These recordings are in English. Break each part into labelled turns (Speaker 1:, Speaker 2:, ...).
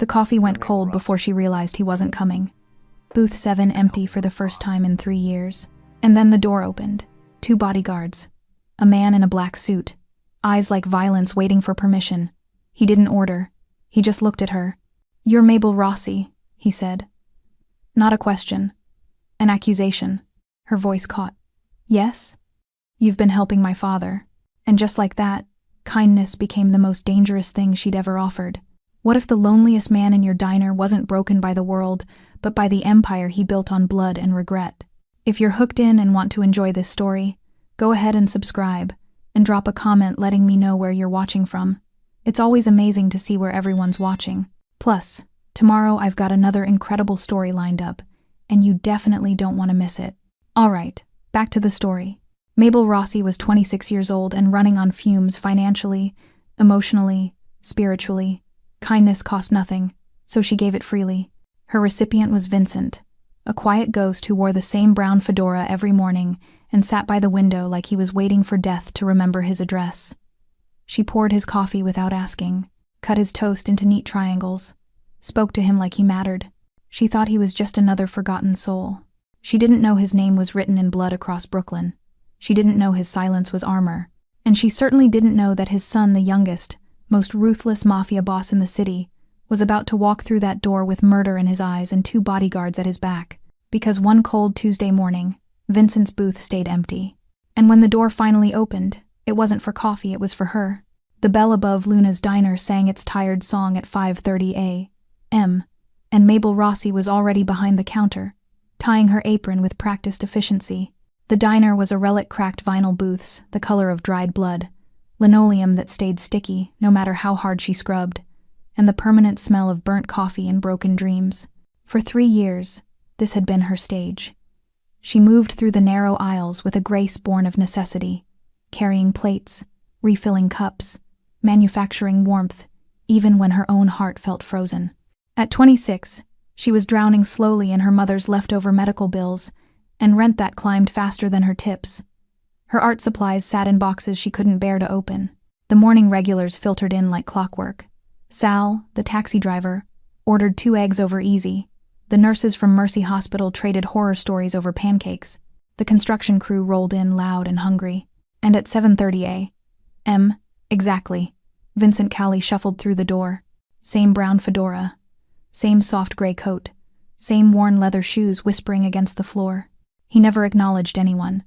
Speaker 1: The coffee went cold before she realized he wasn't coming. Booth 7 empty for the first time in 3 years. And then the door opened. 2 bodyguards. A man in a black suit. Eyes like violence waiting for permission. He didn't order. He just looked at her. "You're Mabel Rossi," he said. Not a question. An accusation. Her voice caught. "Yes? You've been helping my father." And just like that, kindness became the most dangerous thing she'd ever offered. What if the loneliest man in your diner wasn't broken by the world, but by the empire he built on blood and regret? If you're hooked in and want to enjoy this story, go ahead and subscribe, and drop a comment letting me know where you're watching from. It's always amazing to see where everyone's watching. Plus, tomorrow I've got another incredible story lined up, and you definitely don't want to miss it. Alright, back to the story. Mabel Rossi was 26 years old and running on fumes financially, emotionally, spiritually. Kindness cost nothing, so she gave it freely. Her recipient was Vincent, a quiet ghost who wore the same brown fedora every morning and sat by the window like he was waiting for death to remember his address. She poured his coffee without asking, cut his toast into neat triangles, spoke to him like he mattered. She thought he was just another forgotten soul. She didn't know his name was written in blood across Brooklyn. She didn't know his silence was armor. And she certainly didn't know that his son, the youngest, most ruthless mafia boss in the city, was about to walk through that door with murder in his eyes and 2 bodyguards at his back. Because one cold Tuesday morning, Vincent's booth stayed empty. And when the door finally opened, it wasn't for coffee, it was for her. The bell above Luna's diner sang its tired song at 5:30 a.m., and Mabel Rossi was already behind the counter, tying her apron with practiced efficiency. The diner was a relic cracked vinyl booths, the color of dried blood, linoleum that stayed sticky no matter how hard she scrubbed, and the permanent smell of burnt coffee and broken dreams. For 3 years, this had been her stage. She moved through the narrow aisles with a grace born of necessity, carrying plates, refilling cups, manufacturing warmth, even when her own heart felt frozen. At 26, she was drowning slowly in her mother's leftover medical bills and rent that climbed faster than her tips. Her art supplies sat in boxes she couldn't bear to open. The morning regulars filtered in like clockwork. Sal, the taxi driver, ordered 2 eggs over easy. The nurses from Mercy Hospital traded horror stories over pancakes. The construction crew rolled in loud and hungry. And at 7:30 a.m., exactly, Vincent Cowley shuffled through the door. Same brown fedora, same soft gray coat, same worn leather shoes whispering against the floor. He never acknowledged anyone,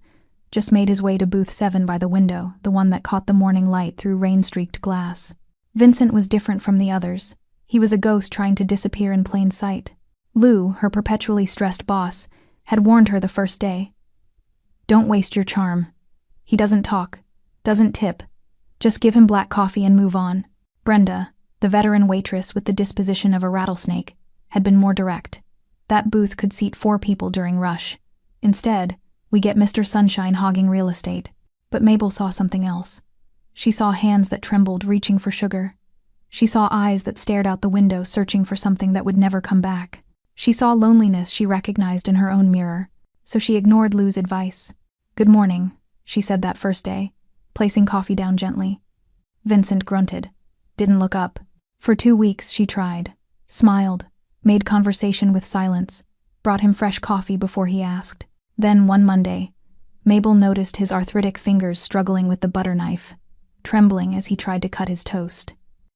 Speaker 1: just made his way to booth 7 by the window, the one that caught the morning light through rain-streaked glass. Vincent was different from the others. He was a ghost trying to disappear in plain sight. Lou, her perpetually stressed boss, had warned her the first day. "Don't waste your charm. He doesn't talk, doesn't tip. Just give him black coffee and move on." Brenda, the veteran waitress with the disposition of a rattlesnake, had been more direct. That booth could seat 4 people during rush. Instead, we get Mr. Sunshine hogging real estate. But Mabel saw something else. She saw hands that trembled, reaching for sugar. She saw eyes that stared out the window, searching for something that would never come back. She saw loneliness she recognized in her own mirror, so she ignored Lou's advice. "Good morning," she said that first day, placing coffee down gently. Vincent grunted, didn't look up. For 2 weeks she tried, smiled, made conversation with silence, brought him fresh coffee before he asked. Then, one Monday, Mabel noticed his arthritic fingers struggling with the butter knife, trembling as he tried to cut his toast.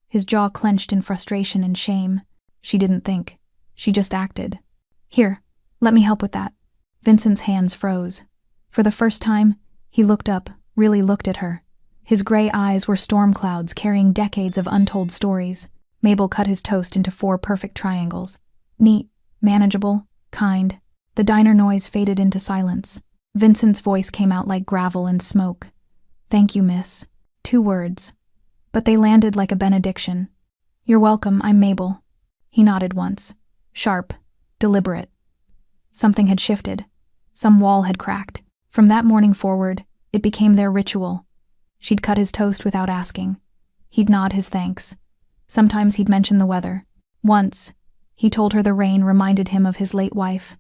Speaker 1: His jaw clenched in frustration and shame. She didn't think. She just acted. "Here, let me help with that." Vincent's hands froze. For the first time, he looked up, really looked at her. His gray eyes were storm clouds carrying decades of untold stories. Mabel cut his toast into 4 perfect triangles. Neat, manageable, kind. The diner noise faded into silence. Vincent's voice came out like gravel and smoke. "Thank you, miss." 2 words. But they landed like a benediction. "You're welcome, I'm Mabel." He nodded once. Sharp, deliberate. Something had shifted. Some wall had cracked. From that morning forward, it became their ritual. She'd cut his toast without asking. He'd nod his thanks. Sometimes he'd mention the weather. Once, he told her the rain reminded him of his late wife.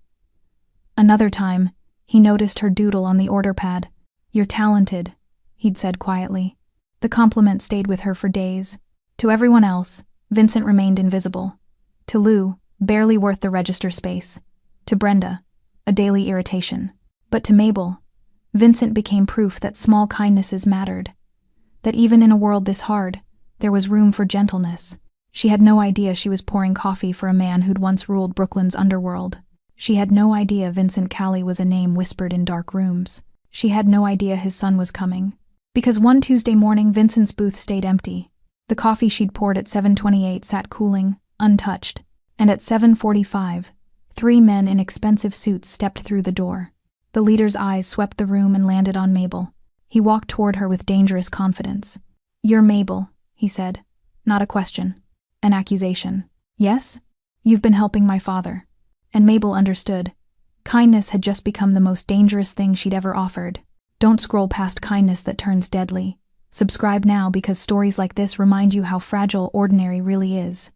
Speaker 1: Another time, he noticed her doodle on the order pad. "You're talented," he'd said quietly. The compliment stayed with her for days. To everyone else, Vincent remained invisible. To Lou, barely worth the register space. To Brenda, a daily irritation. But to Mabel, Vincent became proof that small kindnesses mattered. That even in a world this hard, there was room for gentleness. She had no idea she was pouring coffee for a man who'd once ruled Brooklyn's underworld. She had no idea Vincent Callie was a name whispered in dark rooms. She had no idea his son was coming. Because one Tuesday morning, Vincent's booth stayed empty. The coffee she'd poured at 7:28 sat cooling, untouched. And at 7:45, 3 men in expensive suits stepped through the door. The leader's eyes swept the room and landed on Mabel. He walked toward her with dangerous confidence. "You're Mabel," he said. "Not a question. An accusation." "Yes? You've been helping my father." And Mabel understood. Kindness had just become the most dangerous thing she'd ever offered. Don't scroll past kindness that turns deadly. Subscribe now, because stories like this remind you how fragile ordinary really is.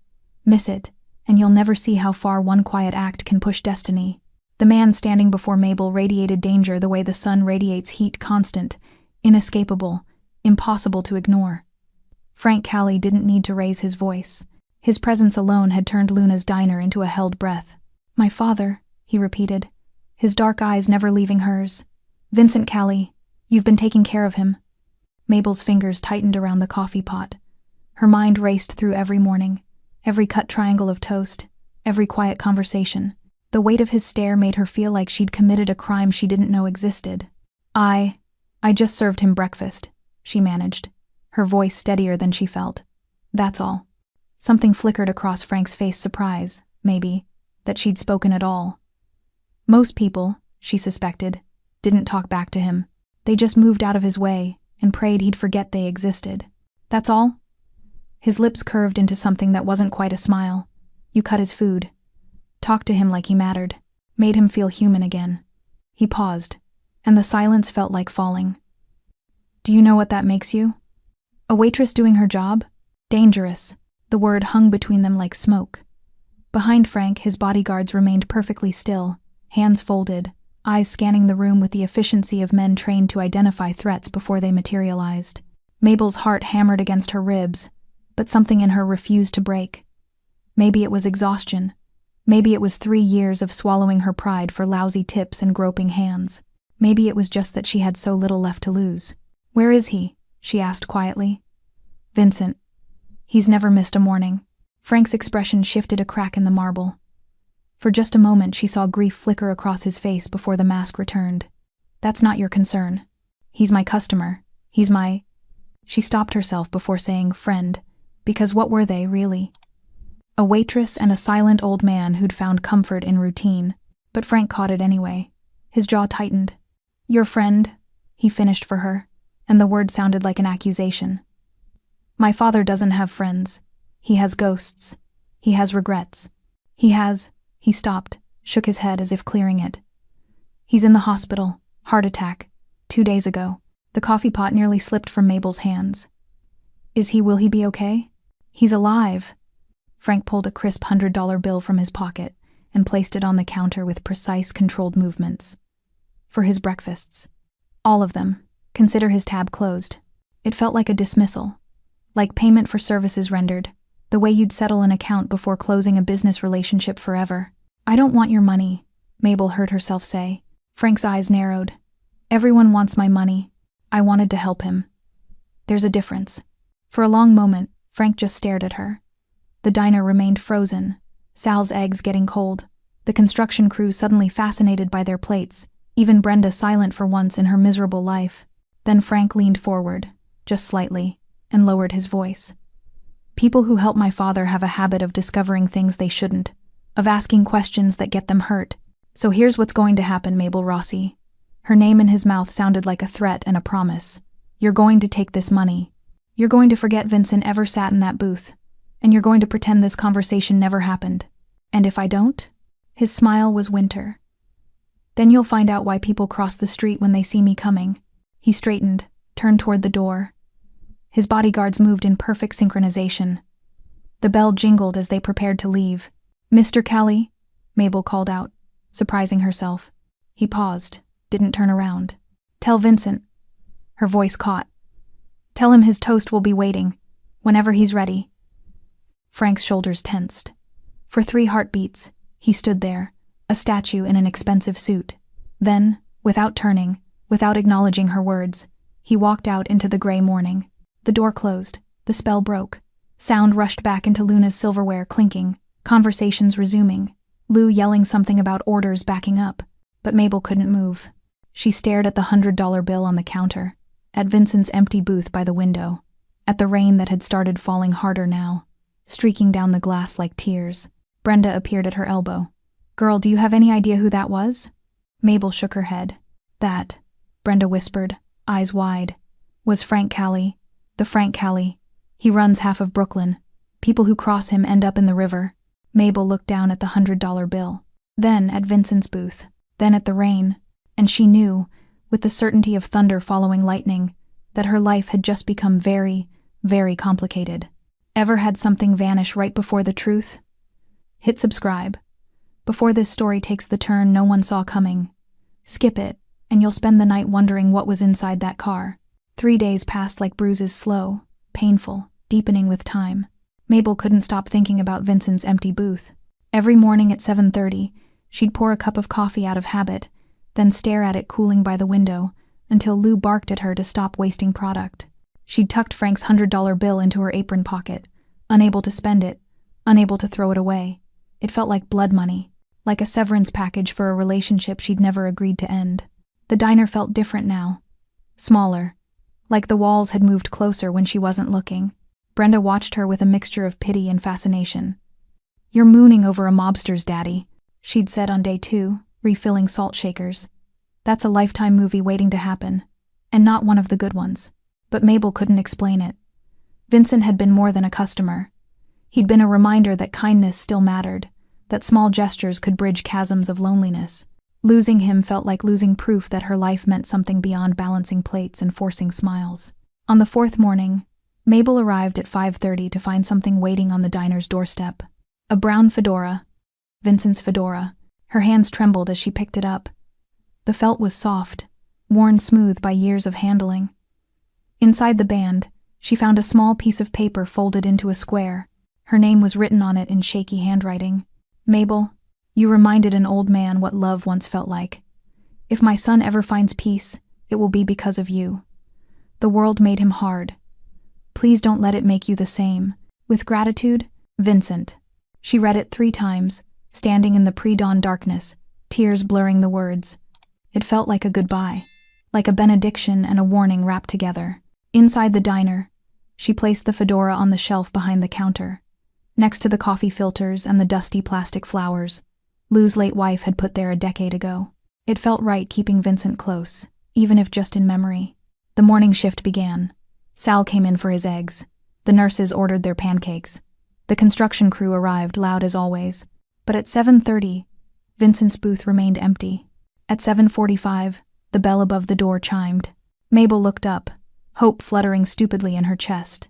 Speaker 1: Miss it, and you'll never see how far one quiet act can push destiny. The man standing before Mabel radiated danger the way the sun radiates heat, constant, inescapable, impossible to ignore. Frank Callie didn't need to raise his voice. His presence alone had turned Luna's diner into a held breath. "My father," he repeated, his dark eyes never leaving hers. "Vincent Callie, you've been taking care of him." Mabel's fingers tightened around the coffee pot. Her mind raced through every morning, every cut triangle of toast, every quiet conversation. The weight of his stare made her feel like she'd committed a crime she didn't know existed. I just served him breakfast," she managed, her voice steadier than she felt. "That's all." Something flickered across Frank's face, surprise, maybe, that she'd spoken at all. Most people, she suspected, didn't talk back to him. They just moved out of his way and prayed he'd forget they existed. "That's all?" His lips curved into something that wasn't quite a smile. "You cut his food. Talked to him like he mattered. Made him feel human again." He paused, and the silence felt like falling. "Do you know what that makes you? A waitress doing her job? Dangerous." The word hung between them like smoke. Behind Frank, his bodyguards remained perfectly still, hands folded, eyes scanning the room with the efficiency of men trained to identify threats before they materialized. Mabel's heart hammered against her ribs, but something in her refused to break. Maybe it was exhaustion. Maybe it was 3 years of swallowing her pride for lousy tips and groping hands. Maybe it was just that she had so little left to lose. "Where is he?" she asked quietly. "Vincent. He's never missed a morning." Frank's expression shifted a crack in the marble. For just a moment she saw grief flicker across his face before the mask returned. "That's not your concern. He's my customer. He's my—" She stopped herself before saying friend, because what were they, really? A waitress and a silent old man who'd found comfort in routine. But Frank caught it anyway. His jaw tightened. "Your friend," he finished for her, and the word sounded like an accusation. "My father doesn't have friends. He has ghosts. He has regrets. He stopped, shook his head as if clearing it. "He's in the hospital. Heart attack. 2 days ago." The coffee pot nearly slipped from Mabel's hands. Will he be okay?" "He's alive." Frank pulled a crisp $100 bill from his pocket and placed it on the counter with precise, controlled movements. "For his breakfasts. All of them. Consider his tab closed." It felt like a dismissal. Like payment for services rendered. The way you'd settle an account before closing a business relationship forever. "I don't want your money," Mabel heard herself say. Frank's eyes narrowed. "Everyone wants my money. I wanted to help him. There's a difference." For a long moment, Frank just stared at her. The diner remained frozen, Sal's eggs getting cold, the construction crew suddenly fascinated by their plates, even Brenda silent for once in her miserable life. Then Frank leaned forward, just slightly, and lowered his voice. "People who help my father have a habit of discovering things they shouldn't, of asking questions that get them hurt. So here's what's going to happen, Mabel Rossi." Her name in his mouth sounded like a threat and a promise. "You're going to take this money. You're going to forget Vincent ever sat in that booth. And you're going to pretend this conversation never happened. And if I don't?" His smile was winter. "Then you'll find out why people cross the street when they see me coming." He straightened, turned toward the door. His bodyguards moved in perfect synchronization. The bell jingled as they prepared to leave. "Mr. Callie," Mabel called out, surprising herself. He paused, didn't turn around. "Tell Vincent." Her voice caught. "Tell him his toast will be waiting, whenever he's ready." Frank's shoulders tensed. For 3 heartbeats, he stood there, a statue in an expensive suit. Then, without turning, without acknowledging her words, he walked out into the gray morning. The door closed. The spell broke. Sound rushed back into Luna's silverware clinking, conversations resuming, Lou yelling something about orders backing up. But Mabel couldn't move. She stared at the $100 bill on the counter, at Vincent's empty booth by the window, at the rain that had started falling harder now, streaking down the glass like tears. Brenda appeared at her elbow. "Girl, do you have any idea who that was?" Mabel shook her head. "That," Brenda whispered, eyes wide, "was Frank Callie. The Frank Callie. He runs half of Brooklyn. People who cross him end up in the river." Mabel looked down at the $100 bill, then at Vincent's booth, then at the rain, and she knew, with the certainty of thunder following lightning, that her life had just become very, very complicated. Ever had something vanish right before the truth? Hit subscribe. Before this story takes the turn no one saw coming. Skip it, and you'll spend the night wondering what was inside that car. 3 days passed like bruises, slow, painful, deepening with time. Mabel couldn't stop thinking about Vincent's empty booth. Every morning at 7:30, she'd pour a cup of coffee out of habit, then stare at it cooling by the window, until Lou barked at her to stop wasting product. She'd tucked Frank's $100 bill into her apron pocket, unable to spend it, unable to throw it away. It felt like blood money, like a severance package for a relationship she'd never agreed to end. The diner felt different now. Smaller. Like the walls had moved closer when she wasn't looking. Brenda watched her with a mixture of pity and fascination. "You're mooning over a mobster's daddy," she'd said on day 2, refilling salt shakers. "That's a Lifetime movie waiting to happen. And not one of the good ones." But Mabel couldn't explain it. Vincent had been more than a customer. He'd been a reminder that kindness still mattered, that small gestures could bridge chasms of loneliness. Losing him felt like losing proof that her life meant something beyond balancing plates and forcing smiles. On the 4th morning, Mabel arrived at 5:30 to find something waiting on the diner's doorstep. A brown fedora. Vincent's fedora. Her hands trembled as she picked it up. The felt was soft, worn smooth by years of handling. Inside the band, she found a small piece of paper folded into a square. Her name was written on it in shaky handwriting. "Mabel, you reminded an old man what love once felt like. If my son ever finds peace, it will be because of you. The world made him hard. Please don't let it make you the same. With gratitude, Vincent." She read it 3 times, standing in the pre-dawn darkness, tears blurring the words. It felt like a goodbye, like a benediction and a warning wrapped together. Inside the diner, she placed the fedora on the shelf behind the counter, next to the coffee filters and the dusty plastic flowers Lou's late wife had put there a decade ago. It felt right keeping Vincent close, even if just in memory. The morning shift began. Sal came in for his eggs. The nurses ordered their pancakes. The construction crew arrived, loud as always. But at 7:30, Vincent's booth remained empty. At 7:45, the bell above the door chimed. Mabel looked up, hope fluttering stupidly in her chest.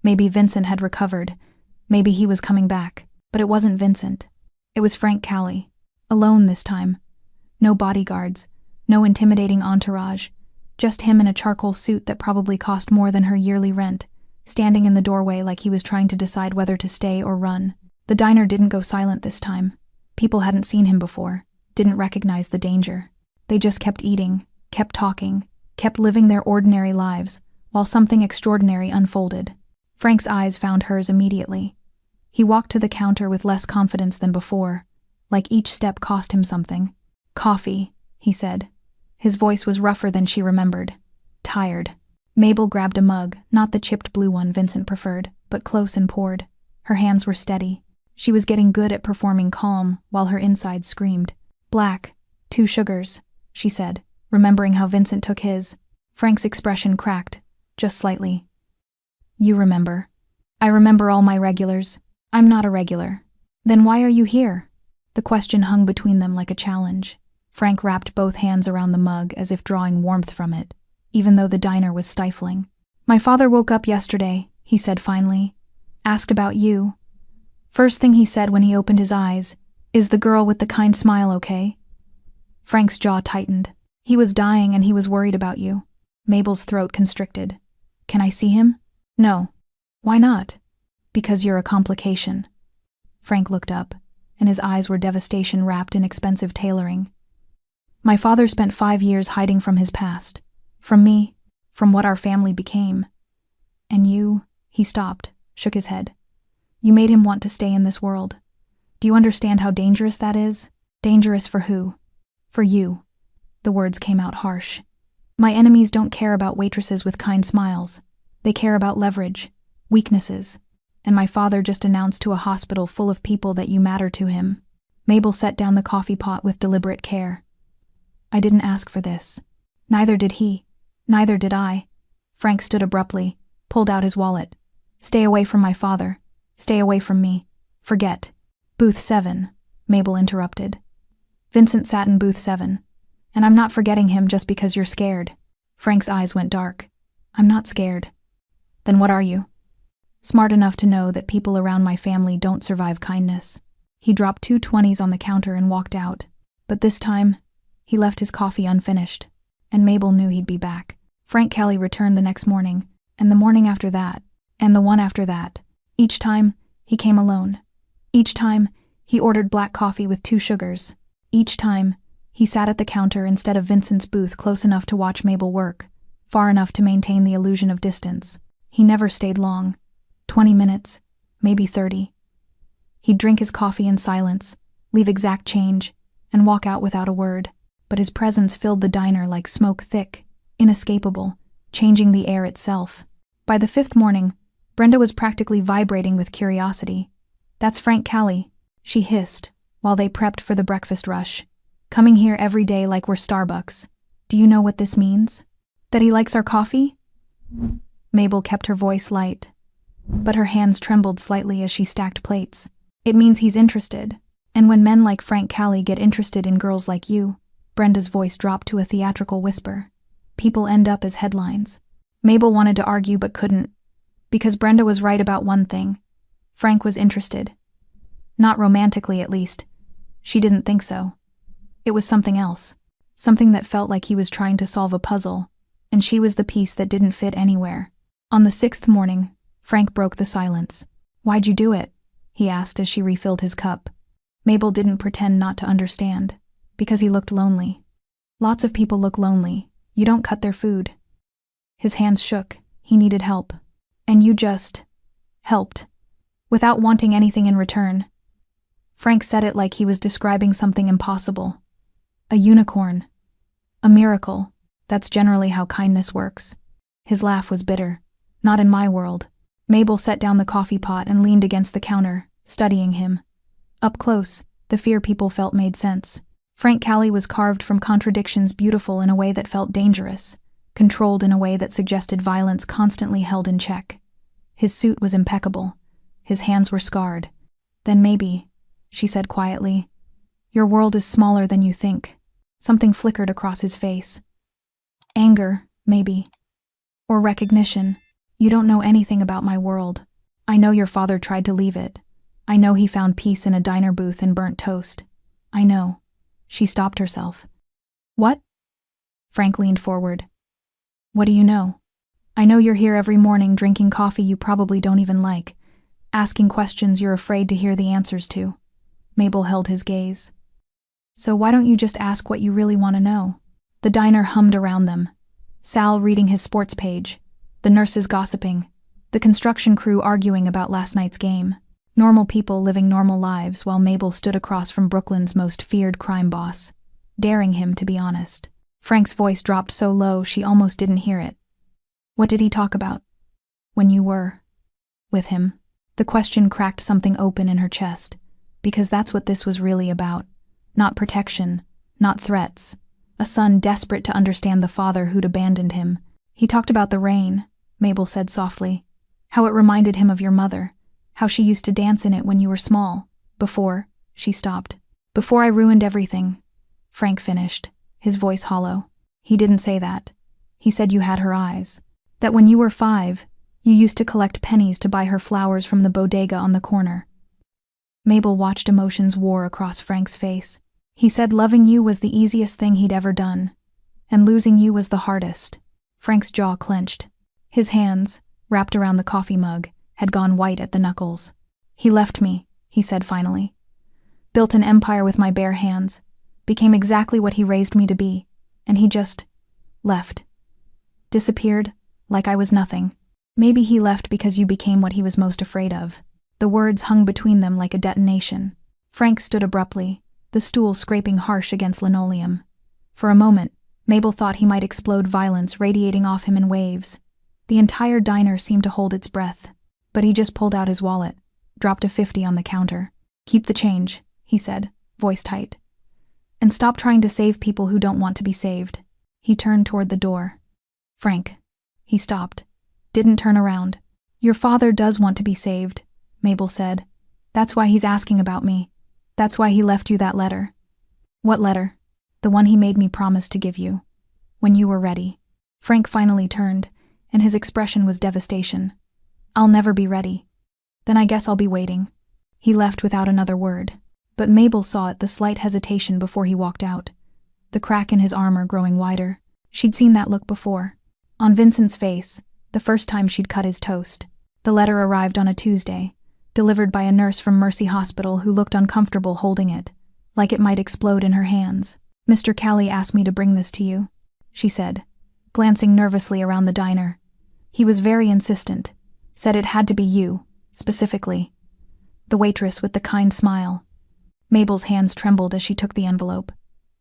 Speaker 1: Maybe Vincent had recovered. Maybe he was coming back. But it wasn't Vincent. It was Frank Callie. Alone this time. No bodyguards. No intimidating entourage. Just him in a charcoal suit that probably cost more than her yearly rent, standing in the doorway like he was trying to decide whether to stay or run. The diner didn't go silent this time. People hadn't seen him before, didn't recognize the danger. They just kept eating, kept talking, kept living their ordinary lives, while something extraordinary unfolded. Frank's eyes found hers immediately. He walked to the counter with less confidence than before, like each step cost him something. "Coffee," he said. His voice was rougher than she remembered. Tired. Mabel grabbed a mug, not the chipped blue one Vincent preferred, but close and poured. Her hands were steady. She was getting good at performing calm, while her insides screamed. "Black, 2 sugars," she said, remembering how Vincent took his. Frank's expression cracked, just slightly. "You remember." "I remember all my regulars. I'm not a regular." "Then why are you here?" The question hung between them like a challenge. Frank wrapped both hands around the mug as if drawing warmth from it, even though the diner was stifling. "My father woke up yesterday," he said finally. "Asked about you. First thing he said when he opened his eyes, 'Is the girl with the kind smile okay?'" Frank's jaw tightened. "He was dying and he was worried about you." Mabel's throat constricted. "Can I see him?" "No." "Why not?" "Because you're a complication." Frank looked up, and his eyes were devastation wrapped in expensive tailoring. My father spent 5 years hiding from his past. From me, from what our family became. And you, he stopped, shook his head. You made him want to stay in this world. Do you understand how dangerous that is? Dangerous for who? For you. The words came out harsh. My enemies don't care about waitresses with kind smiles. They care about leverage, weaknesses. And my father just announced to a hospital full of people that you matter to him. Mabel set down the coffee pot with deliberate care. I didn't ask for this. Neither did he. Neither did I. Frank stood abruptly, pulled out his wallet. Stay away from my father. Stay away from me. Forget. Booth 7, Mabel interrupted. Vincent sat in booth 7. And I'm not forgetting him just because you're scared. Frank's eyes went dark. I'm not scared. Then what are you? Smart enough to know that people around my family don't survive kindness. He dropped 2 20s on the counter and walked out. But this time, he left his coffee unfinished. And Mabel knew he'd be back. Frank Kelly returned the next morning, and the morning after that, and the one after that. Each time, he came alone. Each time, he ordered black coffee with 2 sugars. Each time, he sat at the counter instead of Vincent's booth close enough to watch Mabel work, far enough to maintain the illusion of distance. He never stayed long. 20 minutes, maybe 30. He'd drink his coffee in silence, leave exact change, and walk out without a word. But his presence filled the diner like smoke thick, inescapable, changing the air itself. By the 5th morning, Brenda was practically vibrating with curiosity. That's Frank Callie, she hissed, while they prepped for the breakfast rush. Coming here every day like we're Starbucks. Do you know what this means? That he likes our coffee? Mabel kept her voice light, but her hands trembled slightly as she stacked plates. It means he's interested. And when men like Frank Callie get interested in girls like you, Brenda's voice dropped to a theatrical whisper. People end up as headlines. Mabel wanted to argue but couldn't, because Brenda was right about one thing. Frank was interested. Not romantically, at least. She didn't think so. It was something else. Something that felt like he was trying to solve a puzzle, and she was the piece that didn't fit anywhere. On the 6th morning, Frank broke the silence. Why'd you do it? He asked as she refilled his cup. Mabel didn't pretend not to understand. Because he looked lonely. Lots of people look lonely. You don't cut their food. His hands shook. He needed help. And you just helped. Without wanting anything in return. Frank said it like he was describing something impossible. A unicorn. A miracle. That's generally how kindness works. His laugh was bitter. Not in my world. Mabel set down the coffee pot and leaned against the counter, studying him. Up close, the fear people felt made sense. Frank Callie was carved from contradictions, beautiful in a way that felt dangerous, controlled in a way that suggested violence constantly held in check. His suit was impeccable. His hands were scarred. Then maybe, she said quietly, your world is smaller than you think. Something flickered across his face. Anger, maybe. Or recognition. You don't know anything about my world. I know your father tried to leave it. I know he found peace in a diner booth and burnt toast. I know. She stopped herself. What? Frank leaned forward. What do you know? I know you're here every morning drinking coffee you probably don't even like, asking questions you're afraid to hear the answers to. Mabel held his gaze. So why don't you just ask what you really want to know? The diner hummed around them. Sal reading his sports page, the nurses gossiping, the construction crew arguing about last night's game. Normal people living normal lives while Mabel stood across from Brooklyn's most feared crime boss, daring him to be honest. Frank's voice dropped so low she almost didn't hear it. What did he talk about? When you were with him? The question cracked something open in her chest, because that's what this was really about. Not protection, not threats. A son desperate to understand the father who'd abandoned him. He talked about the rain, Mabel said softly. How it reminded him of your mother. How she used to dance in it when you were small. Before, she stopped. Before I ruined everything, Frank finished, his voice hollow. He didn't say that. He said you had her eyes. That when you were 5, you used to collect pennies to buy her flowers from the bodega on the corner. Mabel watched emotions war across Frank's face. He said loving you was the easiest thing he'd ever done, and losing you was the hardest. Frank's jaw clenched. His hands, wrapped around the coffee mug, had gone white at the knuckles. He left me, he said finally. Built an empire with my bare hands, became exactly what he raised me to be, and he just left. Disappeared, like I was nothing. Maybe he left because you became what he was most afraid of. The words hung between them like a detonation. Frank stood abruptly, the stool scraping harsh against linoleum. For a moment, Mabel thought he might explode, violence radiating off him in waves. The entire diner seemed to hold its breath. But he just pulled out his wallet, dropped a 50 on the counter. "Keep the change," he said, voice tight. "And stop trying to save people who don't want to be saved." He turned toward the door. "Frank." He stopped. Didn't turn around. "Your father does want to be saved," Mabel said. "That's why he's asking about me. That's why he left you that letter." "What letter?" "The one he made me promise to give you. When you were ready." Frank finally turned, and his expression was devastation. "I'll never be ready." "Then I guess I'll be waiting." He left without another word. But Mabel saw it, the slight hesitation before he walked out. The crack in his armor growing wider. She'd seen that look before. On Vincent's face, the first time she'd cut his toast. The letter arrived on a Tuesday, delivered by a nurse from Mercy Hospital who looked uncomfortable holding it, like it might explode in her hands. "Mr. Callie asked me to bring this to you," she said, glancing nervously around the diner. "He was very insistent, said it had to be you, specifically." The waitress with the kind smile. Mabel's hands trembled as she took the envelope.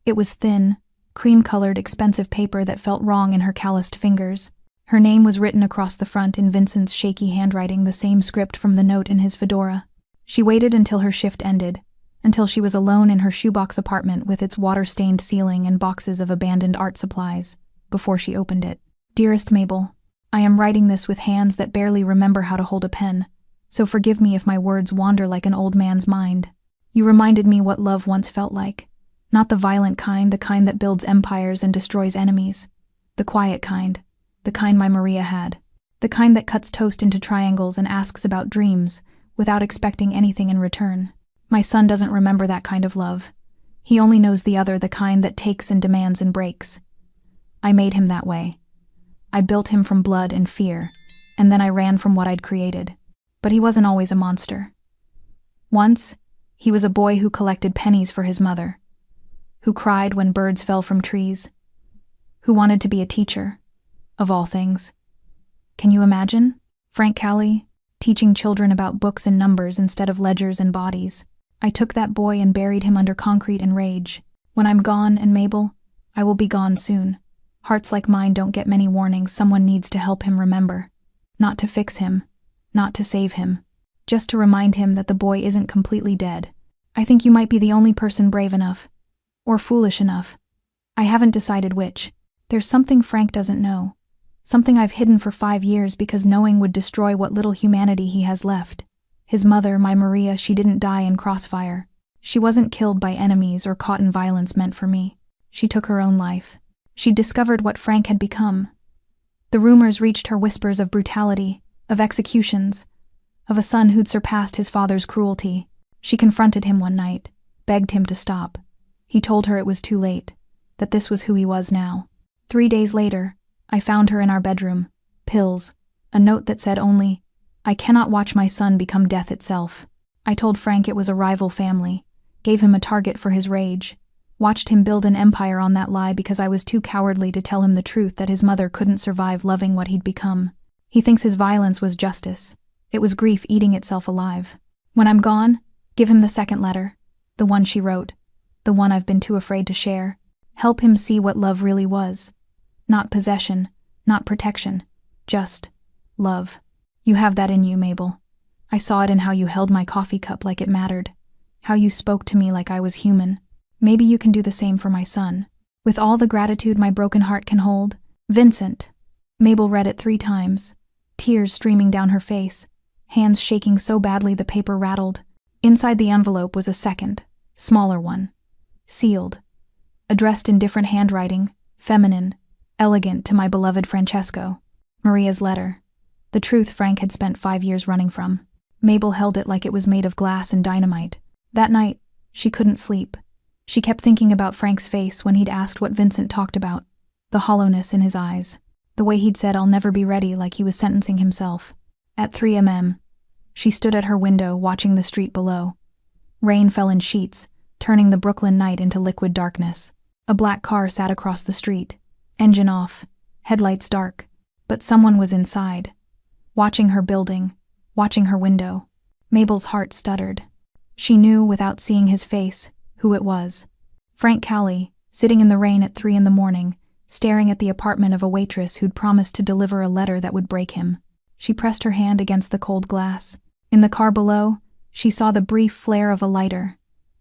Speaker 1: It was thin, cream-colored, expensive paper that felt wrong in her calloused fingers. Her name was written across the front in Vincent's shaky handwriting, the same script from the note in his fedora. She waited until her shift ended, until she was alone in her shoebox apartment with its water-stained ceiling and boxes of abandoned art supplies, before she opened it. "Dearest Mabel, I am writing this with hands that barely remember how to hold a pen, so forgive me if my words wander like an old man's mind. You reminded me what love once felt like. Not the violent kind, the kind that builds empires and destroys enemies. The quiet kind, the kind my Maria had. The kind that cuts toast into triangles and asks about dreams, without expecting anything in return. My son doesn't remember that kind of love. He only knows the other, the kind that takes and demands and breaks. I made him that way. I built him from blood and fear, and then I ran from what I'd created. But he wasn't always a monster. Once, he was a boy who collected pennies for his mother, who cried when birds fell from trees, who wanted to be a teacher, of all things. Can you imagine? Frank Callie, teaching children about books and numbers instead of ledgers and bodies. I took that boy and buried him under concrete and rage. When I'm gone, and Mabel, I will be gone soon. Hearts like mine don't get many warnings. Someone needs to help him remember. Not to fix him, not to save him, just to remind him that the boy isn't completely dead. I think you might be the only person brave enough, or foolish enough. I haven't decided which. There's something Frank doesn't know. Something I've hidden for 5 years because knowing would destroy what little humanity he has left. His mother, my Maria, she didn't die in crossfire. She wasn't killed by enemies or caught in violence meant for me. She took her own life. She discovered what Frank had become. The rumors reached her, whispers of brutality, of executions, of a son who'd surpassed his father's cruelty. She confronted him one night, begged him to stop. He told her it was too late, that this was who he was now. 3 days later, I found her in our bedroom, pills, a note that said only, "I cannot watch my son become death itself." I told Frank it was a rival family, gave him a target for his rage, watched him build an empire on that lie because I was too cowardly to tell him the truth that his mother couldn't survive loving what he'd become. He thinks his violence was justice. It was grief eating itself alive. When I'm gone, give him the second letter, the one she wrote, the one I've been too afraid to share. Help him see what love really was. Not possession, not protection, just love. You have that in you, Mabel. I saw it in how you held my coffee cup like it mattered, how you spoke to me like I was human. Maybe you can do the same for my son. With all the gratitude my broken heart can hold. Vincent. Mabel read it 3 times, tears streaming down her face, hands shaking so badly the paper rattled. Inside the envelope was a second, smaller one, sealed, addressed in different handwriting, feminine, elegant, to my beloved Francesco. Maria's letter. The truth Frank had spent 5 years running from. Mabel held it like it was made of glass and dynamite. That night, she couldn't sleep. She kept thinking about Frank's face when he'd asked what Vincent talked about, the hollowness in his eyes, the way he'd said, "I'll never be ready," like he was sentencing himself. At 3 a.m., She stood at her window, watching the street below. Rain fell in sheets, turning the Brooklyn night into liquid darkness. A black car sat across the street, engine off, headlights dark, but someone was inside, watching her building, watching her window. Mabel's heart stuttered. She knew, without seeing his face, who it was. Frank Callie, sitting in the rain at 3 a.m, staring at the apartment of a waitress who'd promised to deliver a letter that would break him. She pressed her hand against the cold glass. In the car below, she saw the brief flare of a lighter,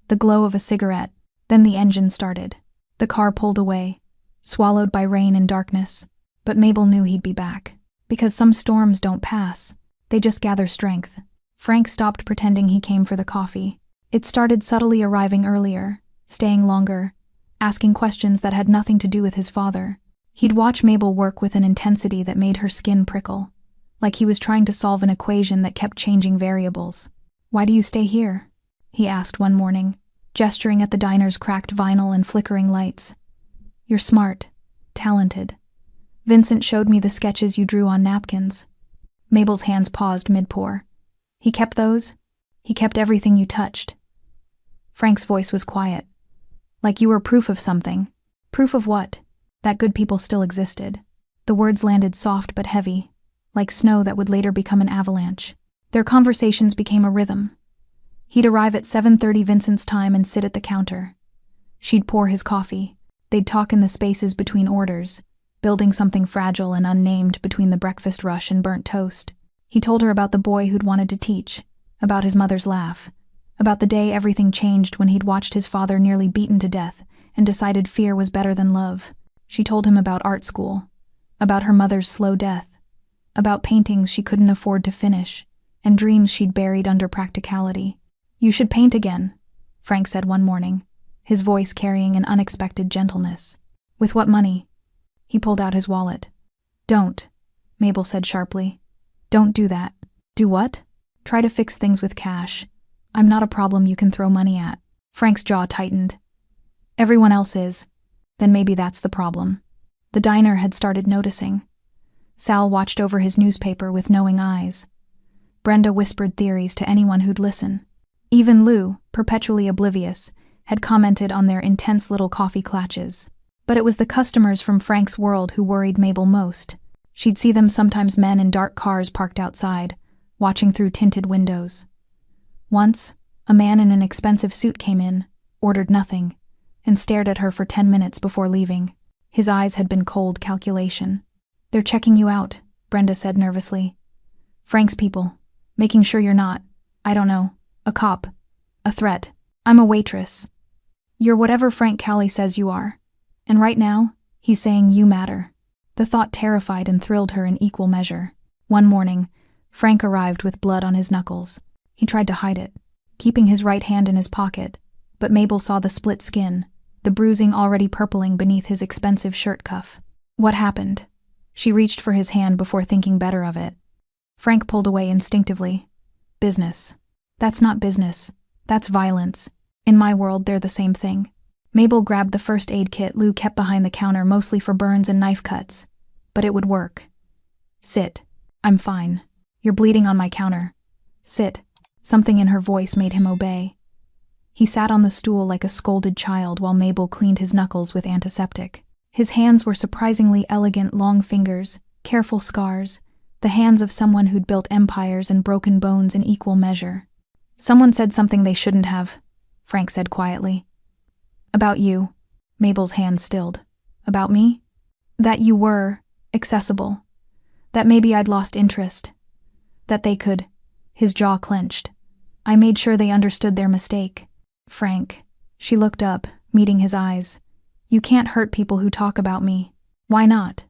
Speaker 1: the glow of a cigarette. Then the engine started. The car pulled away, swallowed by rain and darkness. But Mabel knew he'd be back. Because some storms don't pass, they just gather strength. Frank stopped pretending he came for the coffee. It started subtly arriving earlier, staying longer, asking questions that had nothing to do with his father. He'd watch Mabel work with an intensity that made her skin prickle, like he was trying to solve an equation that kept changing variables. "Why do you stay here?" he asked one morning, gesturing at the diner's cracked vinyl and flickering lights. "You're smart, talented. Vincent showed me the sketches you drew on napkins." Mabel's hands paused mid-pour. "He kept those? He kept everything you touched?" Frank's voice was quiet. "Like you were proof of something." "Proof of what?" "That good people still existed." The words landed soft but heavy, like snow that would later become an avalanche. Their conversations became a rhythm. He'd arrive at 7:30 Vincent's time and sit at the counter. She'd pour his coffee. They'd talk in the spaces between orders, building something fragile and unnamed between the breakfast rush and burnt toast. He told her about the boy who'd wanted to teach, about his mother's laugh, about the day everything changed when he'd watched his father nearly beaten to death and decided fear was better than love. She told him about art school, about her mother's slow death, about paintings she couldn't afford to finish, and dreams she'd buried under practicality. "You should paint again," Frank said one morning, his voice carrying an unexpected gentleness. "With what money?" He pulled out his wallet. "Don't," Mabel said sharply. "Don't do that." "Do what?" "Try to fix things with cash. I'm not a problem you can throw money at." Frank's jaw tightened. "Everyone else is. Then maybe that's the problem." The diner had started noticing. Sal watched over his newspaper with knowing eyes. Brenda whispered theories to anyone who'd listen. Even Lou, perpetually oblivious, had commented on their intense little coffee clatches. But it was the customers from Frank's world who worried Mabel most. She'd see them sometimes, men in dark cars parked outside, watching through tinted windows. Once, a man in an expensive suit came in, ordered nothing, and stared at her for 10 minutes before leaving. His eyes had been cold calculation. "They're checking you out," Brenda said nervously. "Frank's people, making sure you're not, I don't know, a cop, a threat. I'm a waitress. You're whatever Frank Callie says you are. And right now, he's saying you matter." The thought terrified and thrilled her in equal measure. One morning, Frank arrived with blood on his knuckles. He tried to hide it, keeping his right hand in his pocket, but Mabel saw the split skin, the bruising already purpling beneath his expensive shirt cuff. "What happened?" She reached for his hand before thinking better of it. Frank pulled away instinctively. "Business." "That's not business. That's violence. In my world, they're the same thing." Mabel grabbed the first aid kit Lou kept behind the counter, mostly for burns and knife cuts. But it would work. "Sit. I'm fine. You're bleeding on my counter. Sit." Something in her voice made him obey. He sat on the stool like a scolded child while Mabel cleaned his knuckles with antiseptic. His hands were surprisingly elegant, long fingers, careful scars, the hands of someone who'd built empires and broken bones in equal measure. "Someone said something they shouldn't have," Frank said quietly. "About you." Mabel's hand stilled. "About me?" "That you were accessible. That maybe I'd lost interest. That they could." His jaw clenched. "I made sure they understood their mistake." "Frank." She looked up, meeting his eyes. "You can't hurt people who talk about me." "Why not?"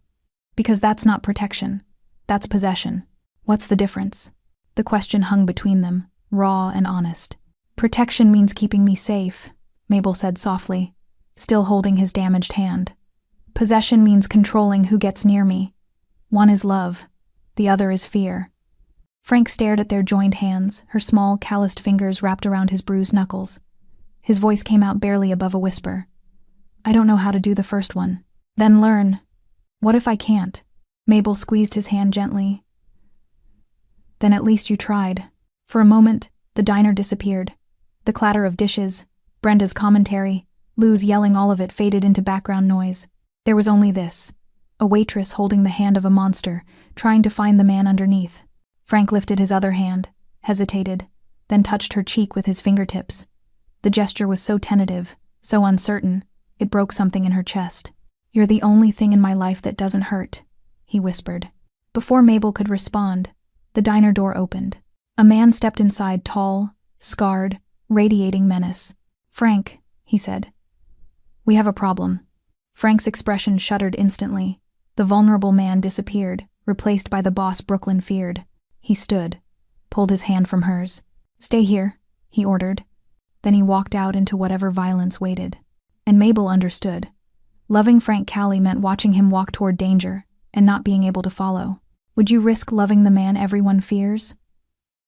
Speaker 1: "Because that's not protection. That's possession." "What's the difference?" The question hung between them, raw and honest. "Protection means keeping me safe," Mabel said softly, still holding his damaged hand. "Possession means controlling who gets near me. One is love, the other is fear." Frank stared at their joined hands, her small, calloused fingers wrapped around his bruised knuckles. His voice came out barely above a whisper. "I don't know how to do the first one." "Then learn." "What if I can't?" Mabel squeezed his hand gently. "Then at least you tried." For a moment, the diner disappeared. The clatter of dishes, Brenda's commentary, Lou's yelling, all of it faded into background noise. There was only this: a waitress holding the hand of a monster, trying to find the man underneath. Frank lifted his other hand, hesitated, then touched her cheek with his fingertips. The gesture was so tentative, so uncertain, it broke something in her chest. "You're the only thing in my life that doesn't hurt," he whispered. Before Mabel could respond, the diner door opened. A man stepped inside, tall, scarred, radiating menace. "Frank," he said. "We have a problem." Frank's expression shuddered instantly. The vulnerable man disappeared, replaced by the boss Brooklyn feared. He stood, pulled his hand from hers. "Stay here," he ordered. Then he walked out into whatever violence waited. And Mabel understood. Loving Frank Callie meant watching him walk toward danger and not being able to follow. Would you risk loving the man everyone fears?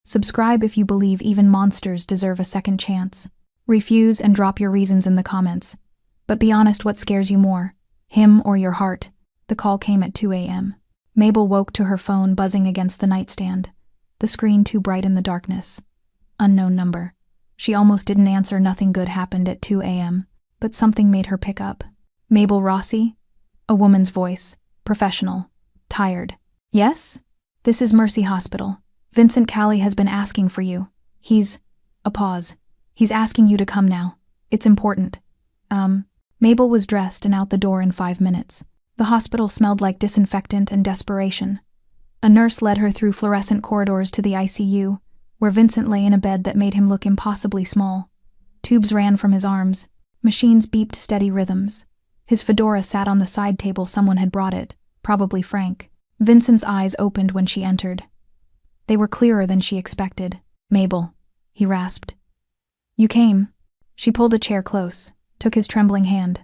Speaker 1: Subscribe if you believe even monsters deserve a second chance. Refuse and drop your reasons in the comments. But be honest, what scares you more, him or your heart? The call came at 2 a.m. Mabel woke to her phone buzzing against the nightstand, the screen too bright in the darkness. Unknown number. She almost didn't answer. Nothing good happened at 2 a.m., but something made her pick up. "Mabel Rossi?" A woman's voice, professional, tired. "Yes? This is Mercy Hospital. Vincent Callie has been asking for you. A pause. "He's asking you to come now. It's important." Mabel was dressed and out the door in 5 minutes. The hospital smelled like disinfectant and desperation. A nurse led her through fluorescent corridors to the ICU, where Vincent lay in a bed that made him look impossibly small. Tubes ran from his arms. Machines beeped steady rhythms. His fedora sat on the side table. Someone had brought it, probably Frank. Vincent's eyes opened when she entered. They were clearer than she expected. "Mabel," he rasped. "You came." She pulled a chair close, took his trembling hand.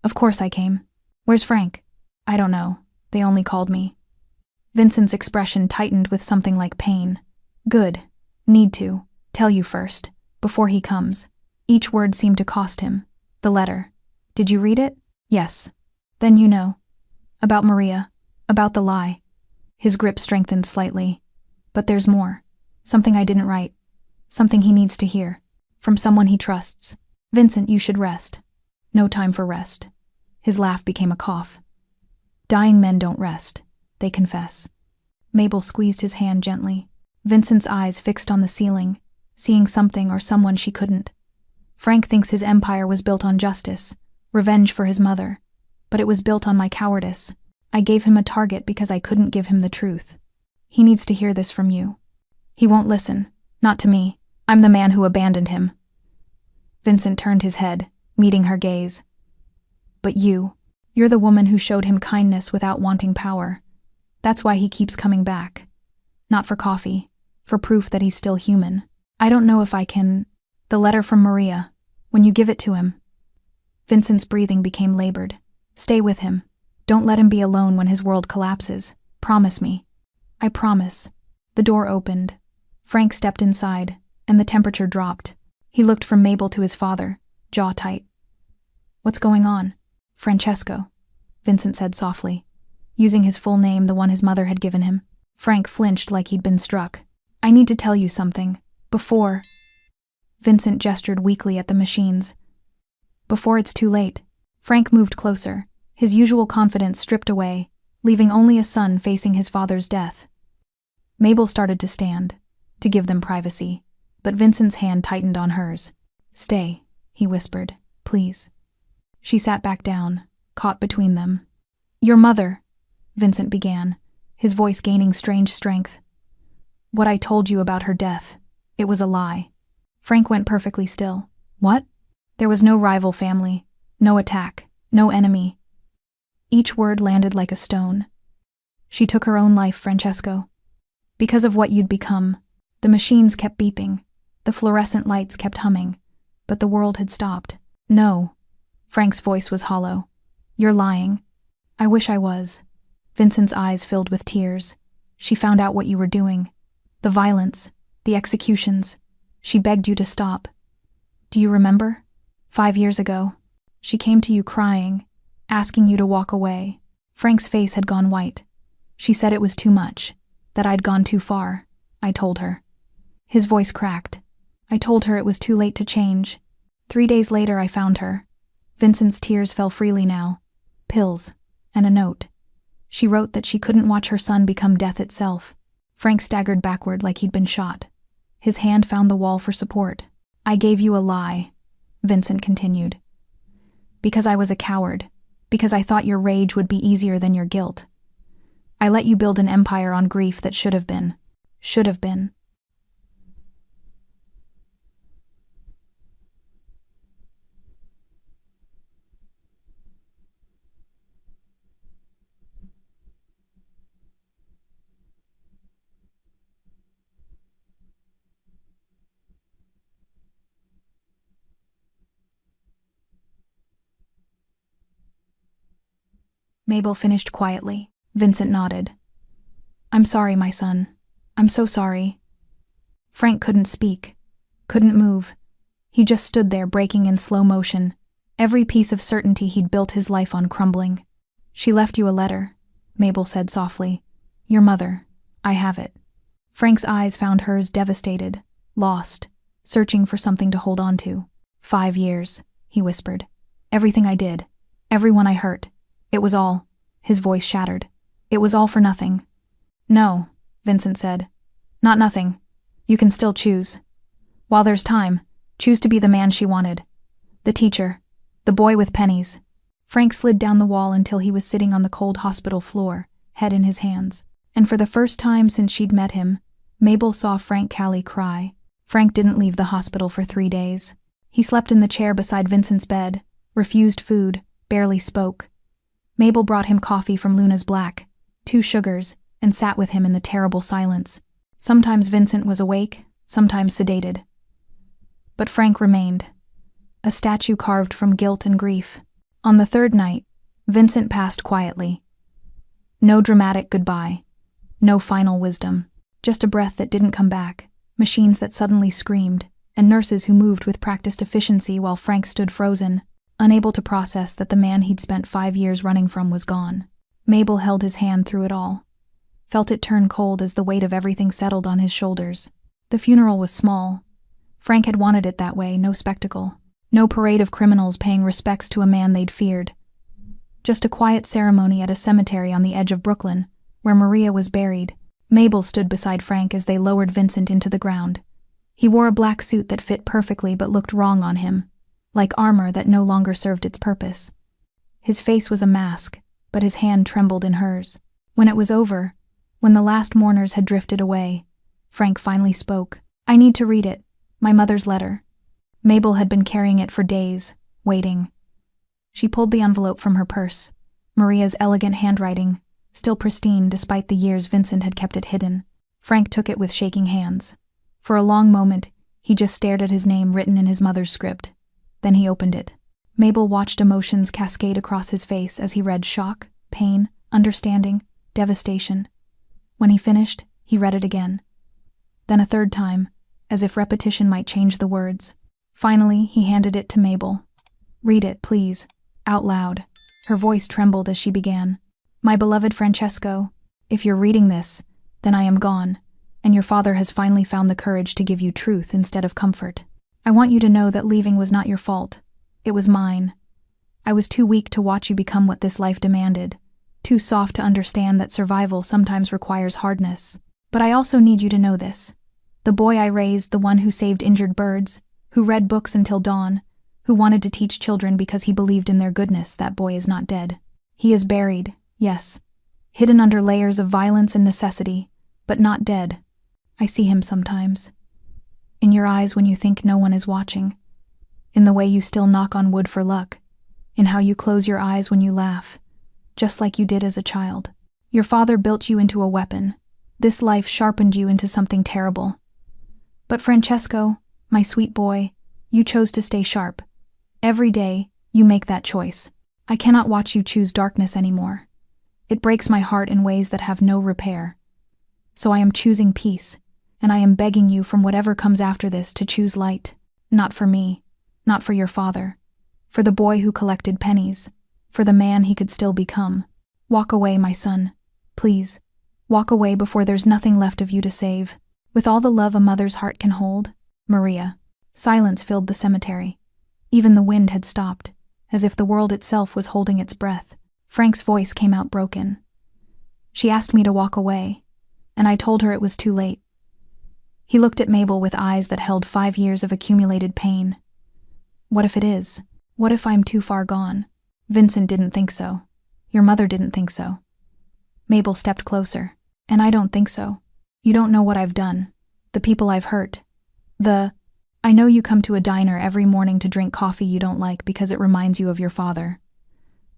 Speaker 1: "Of course I came. Where's Frank?" "I don't know. They only called me." Vincent's expression tightened with something like pain. "Good. Need to tell you first, before he comes." Each word seemed to cost him. "The letter. Did you read it?" "Yes." "Then you know. About Maria. About the lie." His grip strengthened slightly. "But there's more. Something I didn't write. Something he needs to hear. From someone he trusts. Vincent, you should rest." "No time for rest." His laugh became a cough. "Dying men don't rest. They confess." Mabel squeezed his hand gently. Vincent's eyes fixed on the ceiling, seeing something or someone she couldn't. "Frank thinks his empire was built on justice, revenge for his mother. But it was built on my cowardice. I gave him a target because I couldn't give him the truth. He needs to hear this from you. He won't listen. Not to me. I'm the man who abandoned him." Vincent turned his head, meeting her gaze. "But you're the woman who showed him kindness without wanting power. That's why he keeps coming back. Not for coffee, for proof that he's still human. I don't know if I can—" "The letter from Maria. When you give it to him." Vincent's breathing became labored. "Stay with him. Don't let him be alone when his world collapses. Promise me." "I promise." The door opened. Frank stepped inside, and the temperature dropped. He looked from Mabel to his father, jaw tight. "What's going on?" "Francesco," Vincent said softly, using his full name, the one his mother had given him. Frank flinched like he'd been struck. "I need to tell you something. Before—" Vincent gestured weakly at the machines. "Before it's too late." Frank moved closer, his usual confidence stripped away, leaving only a son facing his father's death. Mabel started to stand, to give them privacy, but Vincent's hand tightened on hers. "Stay," he whispered. "Please." She sat back down, caught between them. "Your mother," Vincent began, his voice gaining strange strength. "What I told you about her death, it was a lie." Frank went perfectly still. "What?" "There was no rival family, no attack, no enemy." Each word landed like a stone. "She took her own life, Francesco. Because of what you'd become. The machines kept beeping. The fluorescent lights kept humming. But the world had stopped." "No." Frank's voice was hollow. "You're lying." "I wish I was." Vincent's eyes filled with tears. "She found out what you were doing. The violence, the executions. She begged you to stop. Do you remember? 5 years ago. She came to you crying, asking you to walk away." Frank's face had gone white. "She said it was too much, that I'd gone too far," I told her. His voice cracked. I told her it was too late to change. 3 days later I found her. Vincent's tears fell freely now. Pills. And a note. She wrote that she couldn't watch her son become death itself. Frank staggered backward like he'd been shot. His hand found the wall for support. I gave you a lie, Vincent continued. Because I was a coward. Because I thought your rage would be easier than your guilt. I let you build an empire on grief that should have been. Should have been. Mabel finished quietly. Vincent nodded. I'm sorry, my son. I'm so sorry. Frank couldn't speak. Couldn't move. He just stood there breaking in slow motion. Every piece of certainty he'd built his life on crumbling. She left you a letter, Mabel said softly. Your mother. I have it. Frank's eyes found hers devastated, lost, searching for something to hold on to. 5 years, he whispered. Everything I did. Everyone I hurt. It was all. His voice shattered. It was all for nothing. No, Vincent said. Not nothing. You can still choose. While there's time, choose to be the man she wanted. The teacher. The boy with pennies. Frank slid down the wall until he was sitting on the cold hospital floor, head in his hands. And for the first time since she'd met him, Mabel saw Frank Callie cry. Frank didn't leave the hospital for 3 days. He slept in the chair beside Vincent's bed, refused food, barely spoke. Mabel brought him coffee from Luna's Black, 2 sugars, and sat with him in the terrible silence. Sometimes Vincent was awake, sometimes sedated. But Frank remained, a statue carved from guilt and grief. On the 3rd night, Vincent passed quietly. No dramatic goodbye, no final wisdom, just a breath that didn't come back, machines that suddenly screamed, and nurses who moved with practiced efficiency while Frank stood frozen, unable to process that the man he'd spent 5 years running from was gone. Mabel held his hand through it all, felt it turn cold as the weight of everything settled on his shoulders. The funeral was small. Frank had wanted it that way, no spectacle. No parade of criminals paying respects to a man they'd feared. Just a quiet ceremony at a cemetery on the edge of Brooklyn, where Maria was buried. Mabel stood beside Frank as they lowered Vincent into the ground. He wore a black suit that fit perfectly but looked wrong on him, like armor that no longer served its purpose. His face was a mask, but his hand trembled in hers. When it was over, when the last mourners had drifted away, Frank finally spoke. I need to read it, my mother's letter. Mabel had been carrying it for days, waiting. She pulled the envelope from her purse, Maria's elegant handwriting, still pristine despite the years Vincent had kept it hidden. Frank took it with shaking hands. For a long moment, he just stared at his name written in his mother's script. Then he opened it. Mabel watched emotions cascade across his face as he read shock, pain, understanding, devastation. When he finished, he read it again. Then a 3rd time, as if repetition might change the words. Finally, he handed it to Mabel. Read it, please, out loud. Her voice trembled as she began. My beloved Francesco, if you're reading this, then I am gone, and your father has finally found the courage to give you truth instead of comfort. I want you to know that leaving was not your fault. It was mine. I was too weak to watch you become what this life demanded, too soft to understand that survival sometimes requires hardness. But I also need you to know this. The boy I raised, the one who saved injured birds, who read books until dawn, who wanted to teach children because he believed in their goodness, that boy is not dead. He is buried, yes, hidden under layers of violence and necessity, but not dead. I see him sometimes. In your eyes when you think no one is watching. In the way you still knock on wood for luck. In how you close your eyes when you laugh, just like you did as a child. Your father built you into a weapon. This life sharpened you into something terrible. But Francesco, my sweet boy, you chose to stay sharp. Every day, you make that choice. I cannot watch you choose darkness anymore. It breaks my heart in ways that have no repair. So I am choosing peace, and I am begging you from whatever comes after this to choose light. Not for me, not for your father, for the boy who collected pennies, for the man he could still become. Walk away, my son. Please, walk away before there's nothing left of you to save. With all the love a mother's heart can hold, Maria. Silence filled the cemetery. Even the wind had stopped, as if the world itself was holding its breath. Frank's voice came out broken. She asked me to walk away, and I told her it was too late. He looked at Mabel with eyes that held 5 years of accumulated pain. What if it is? What if I'm too far gone? Vincent didn't think so. Your mother didn't think so. Mabel stepped closer. And I don't think so. You don't know what I've done. The people I've hurt. I know you come to a diner every morning to drink coffee you don't like because it reminds you of your father.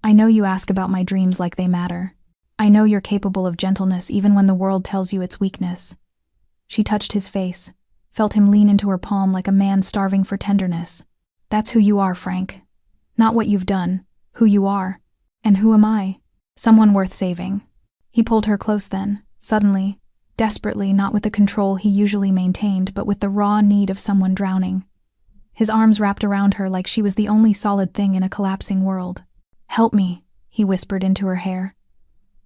Speaker 1: I know you ask about my dreams like they matter. I know you're capable of gentleness even when the world tells you it's weakness. She touched his face, felt him lean into her palm like a man starving for tenderness. That's who you are, Frank. Not what you've done, who you are. And who am I? Someone worth saving. He pulled her close then, suddenly, desperately, not with the control he usually maintained, but with the raw need of someone drowning. His arms wrapped around her like she was the only solid thing in a collapsing world. Help me, he whispered into her hair.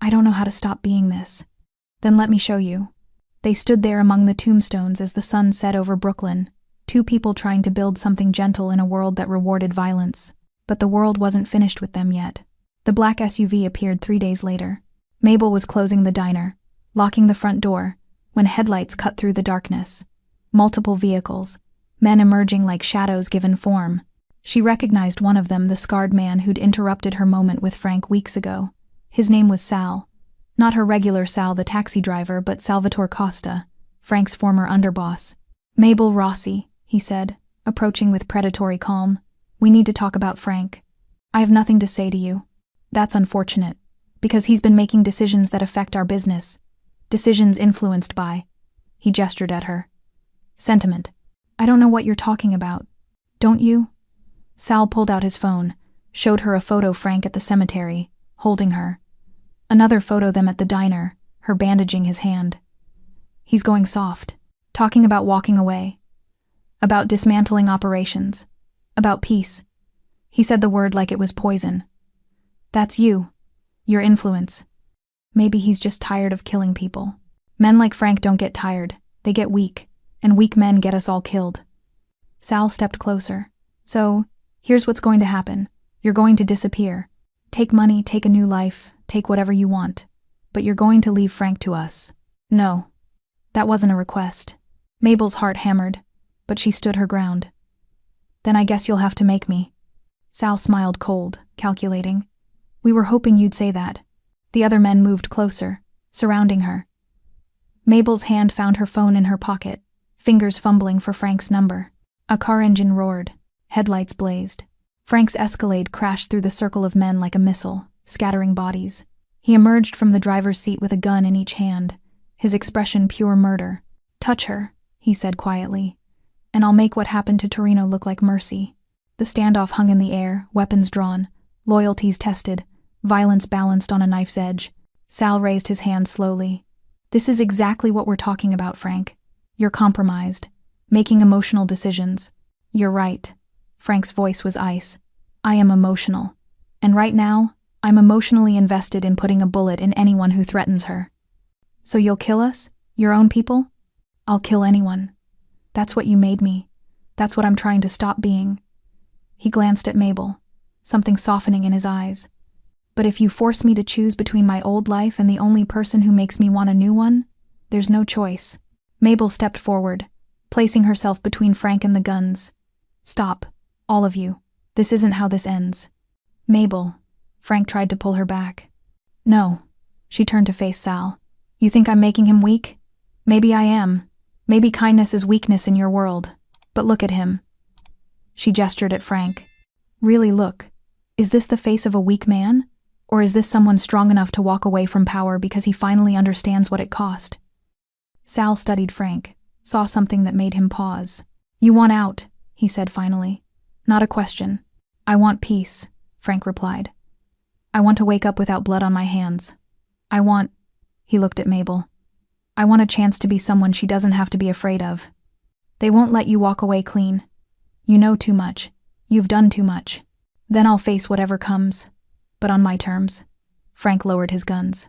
Speaker 1: I don't know how to stop being this. Then let me show you. They stood there among the tombstones as the sun set over Brooklyn, 2 people trying to build something gentle in a world that rewarded violence. But the world wasn't finished with them yet. The black SUV appeared 3 days later. Mabel was closing the diner, locking the front door, when headlights cut through the darkness. Multiple vehicles, men emerging like shadows given form. She recognized one of them, the scarred man who'd interrupted her moment with Frank weeks ago. His name was Sal. Not her regular Sal, the taxi driver, but Salvatore Costa, Frank's former underboss. Mabel Rossi, he said, approaching with predatory calm. We need to talk about Frank. I have nothing to say to you. That's unfortunate, because he's been making decisions that affect our business. Decisions influenced by, he gestured at her, sentiment. I don't know what you're talking about. Don't you? Sal pulled out his phone, showed her a photo Frank at the cemetery, holding her. Another photo them at the diner, her bandaging his hand. He's going soft, talking about walking away, about dismantling operations, about peace. He said the word like it was poison. That's you, your influence. Maybe he's just tired of killing people. Men like Frank don't get tired, they get weak, and weak men get us all killed. Sal stepped closer. So, here's what's going to happen. You're going to disappear. Take money, take a new life, take whatever you want. But you're going to leave Frank to us. No. That wasn't a request. Mabel's heart hammered, but she stood her ground. Then I guess you'll have to make me. Sal smiled cold, calculating. We were hoping you'd say that. The other men moved closer, surrounding her. Mabel's hand found her phone in her pocket, fingers fumbling for Frank's number. A car engine roared. Headlights blazed. Frank's Escalade crashed through the circle of men like a missile, scattering bodies. He emerged from the driver's seat with a gun in each hand, his expression pure murder. Touch her, he said quietly, and I'll make what happened to Torino look like mercy. The standoff hung in the air, weapons drawn, loyalties tested, violence balanced on a knife's edge. Sal raised his hand slowly. This is exactly what we're talking about, Frank. You're compromised, making emotional decisions. You're right. Frank's voice was ice. I am emotional. And right now, I'm emotionally invested in putting a bullet in anyone who threatens her. So you'll kill us? Your own people? I'll kill anyone. That's what you made me. That's what I'm trying to stop being. He glanced at Mabel, something softening in his eyes. But if you force me to choose between my old life and the only person who makes me want a new one, there's no choice. Mabel stepped forward, placing herself between Frank and the guns. Stop, all of you. This isn't how this ends. Mabel. Frank tried to pull her back. No. She turned to face Sal. You think I'm making him weak? Maybe I am. Maybe kindness is weakness in your world. But look at him. She gestured at Frank. Really look. Is this the face of a weak man? Or is this someone strong enough to walk away from power because he finally understands what it cost? Sal studied Frank, saw something that made him pause. You want out, he said finally. Not a question. I want peace, Frank replied. I want to wake up without blood on my hands. I want, he looked at Mabel. I want a chance to be someone she doesn't have to be afraid of. They won't let you walk away clean. You know too much. You've done too much. Then I'll face whatever comes. But on my terms. Frank lowered his guns.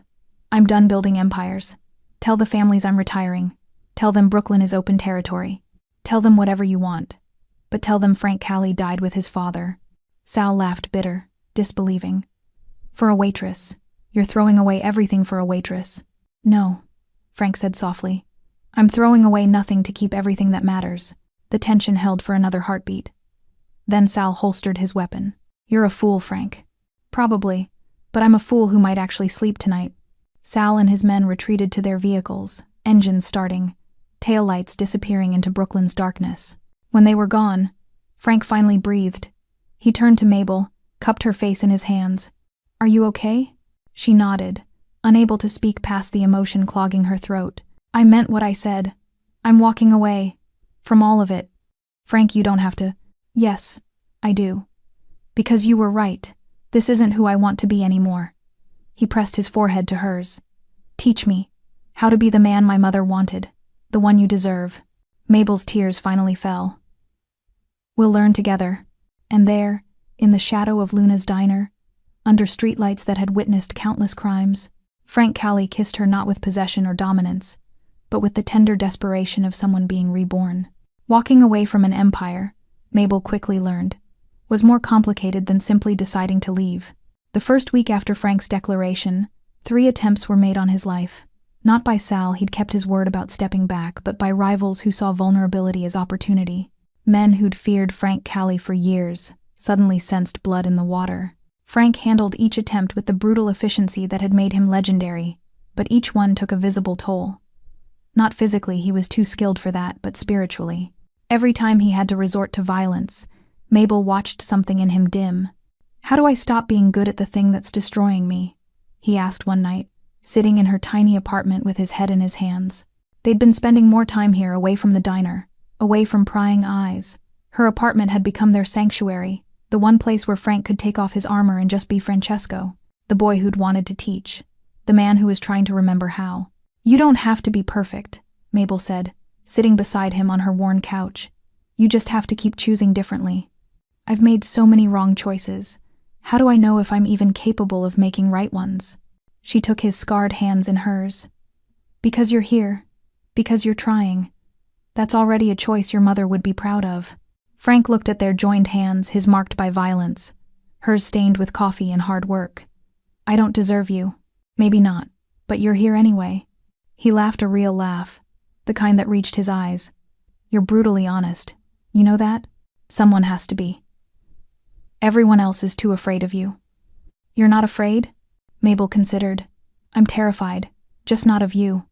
Speaker 1: I'm done building empires. Tell the families I'm retiring. Tell them Brooklyn is open territory. Tell them whatever you want. But tell them Frank Callie died with his father." Sal laughed bitter, disbelieving. "For a waitress. You're throwing away everything for a waitress." "No," Frank said softly. "I'm throwing away nothing to keep everything that matters." The tension held for another heartbeat. Then Sal holstered his weapon. "You're a fool, Frank." "Probably, but I'm a fool who might actually sleep tonight." Sal and his men retreated to their vehicles, engines starting, taillights disappearing into Brooklyn's darkness. When they were gone, Frank finally breathed. He turned to Mabel, cupped her face in his hands. "Are you okay?" She nodded, unable to speak past the emotion clogging her throat. "I meant what I said. I'm walking away. From all of it." "Frank, you don't have to." "Yes, I do. Because you were right. This isn't who I want to be anymore." He pressed his forehead to hers. "Teach me how to be the man my mother wanted, the one you deserve." Mabel's tears finally fell. "We'll learn together." And there, in the shadow of Luna's diner, under streetlights that had witnessed countless crimes, Frank Callie kissed her not with possession or dominance, but with the tender desperation of someone being reborn. Walking away from an empire, Mabel quickly learned, was more complicated than simply deciding to leave. The first week after Frank's declaration, 3 attempts were made on his life. Not by Sal, he'd kept his word about stepping back, but by rivals who saw vulnerability as opportunity. Men who'd feared Frank Callie for years suddenly sensed blood in the water. Frank handled each attempt with the brutal efficiency that had made him legendary, but each one took a visible toll. Not physically, he was too skilled for that, but spiritually. Every time he had to resort to violence, Mabel watched something in him dim. "How do I stop being good at the thing that's destroying me?" he asked one night, sitting in her tiny apartment with his head in his hands. They'd been spending more time here, away from the diner, away from prying eyes. Her apartment had become their sanctuary, the one place where Frank could take off his armor and just be Francesco, the boy who'd wanted to teach, the man who was trying to remember how. "You don't have to be perfect," Mabel said, sitting beside him on her worn couch. "You just have to keep choosing differently." "I've made so many wrong choices. How do I know if I'm even capable of making right ones?" She took his scarred hands in hers. "Because you're here. Because you're trying. That's already a choice your mother would be proud of." Frank looked at their joined hands, his marked by violence, hers stained with coffee and hard work. "I don't deserve you. Maybe not, but you're here anyway." He laughed a real laugh, the kind that reached his eyes. "You're brutally honest. You know that? Someone has to be. Everyone else is too afraid of you." "You're not afraid?" Mabel considered. "I'm terrified, just not of you.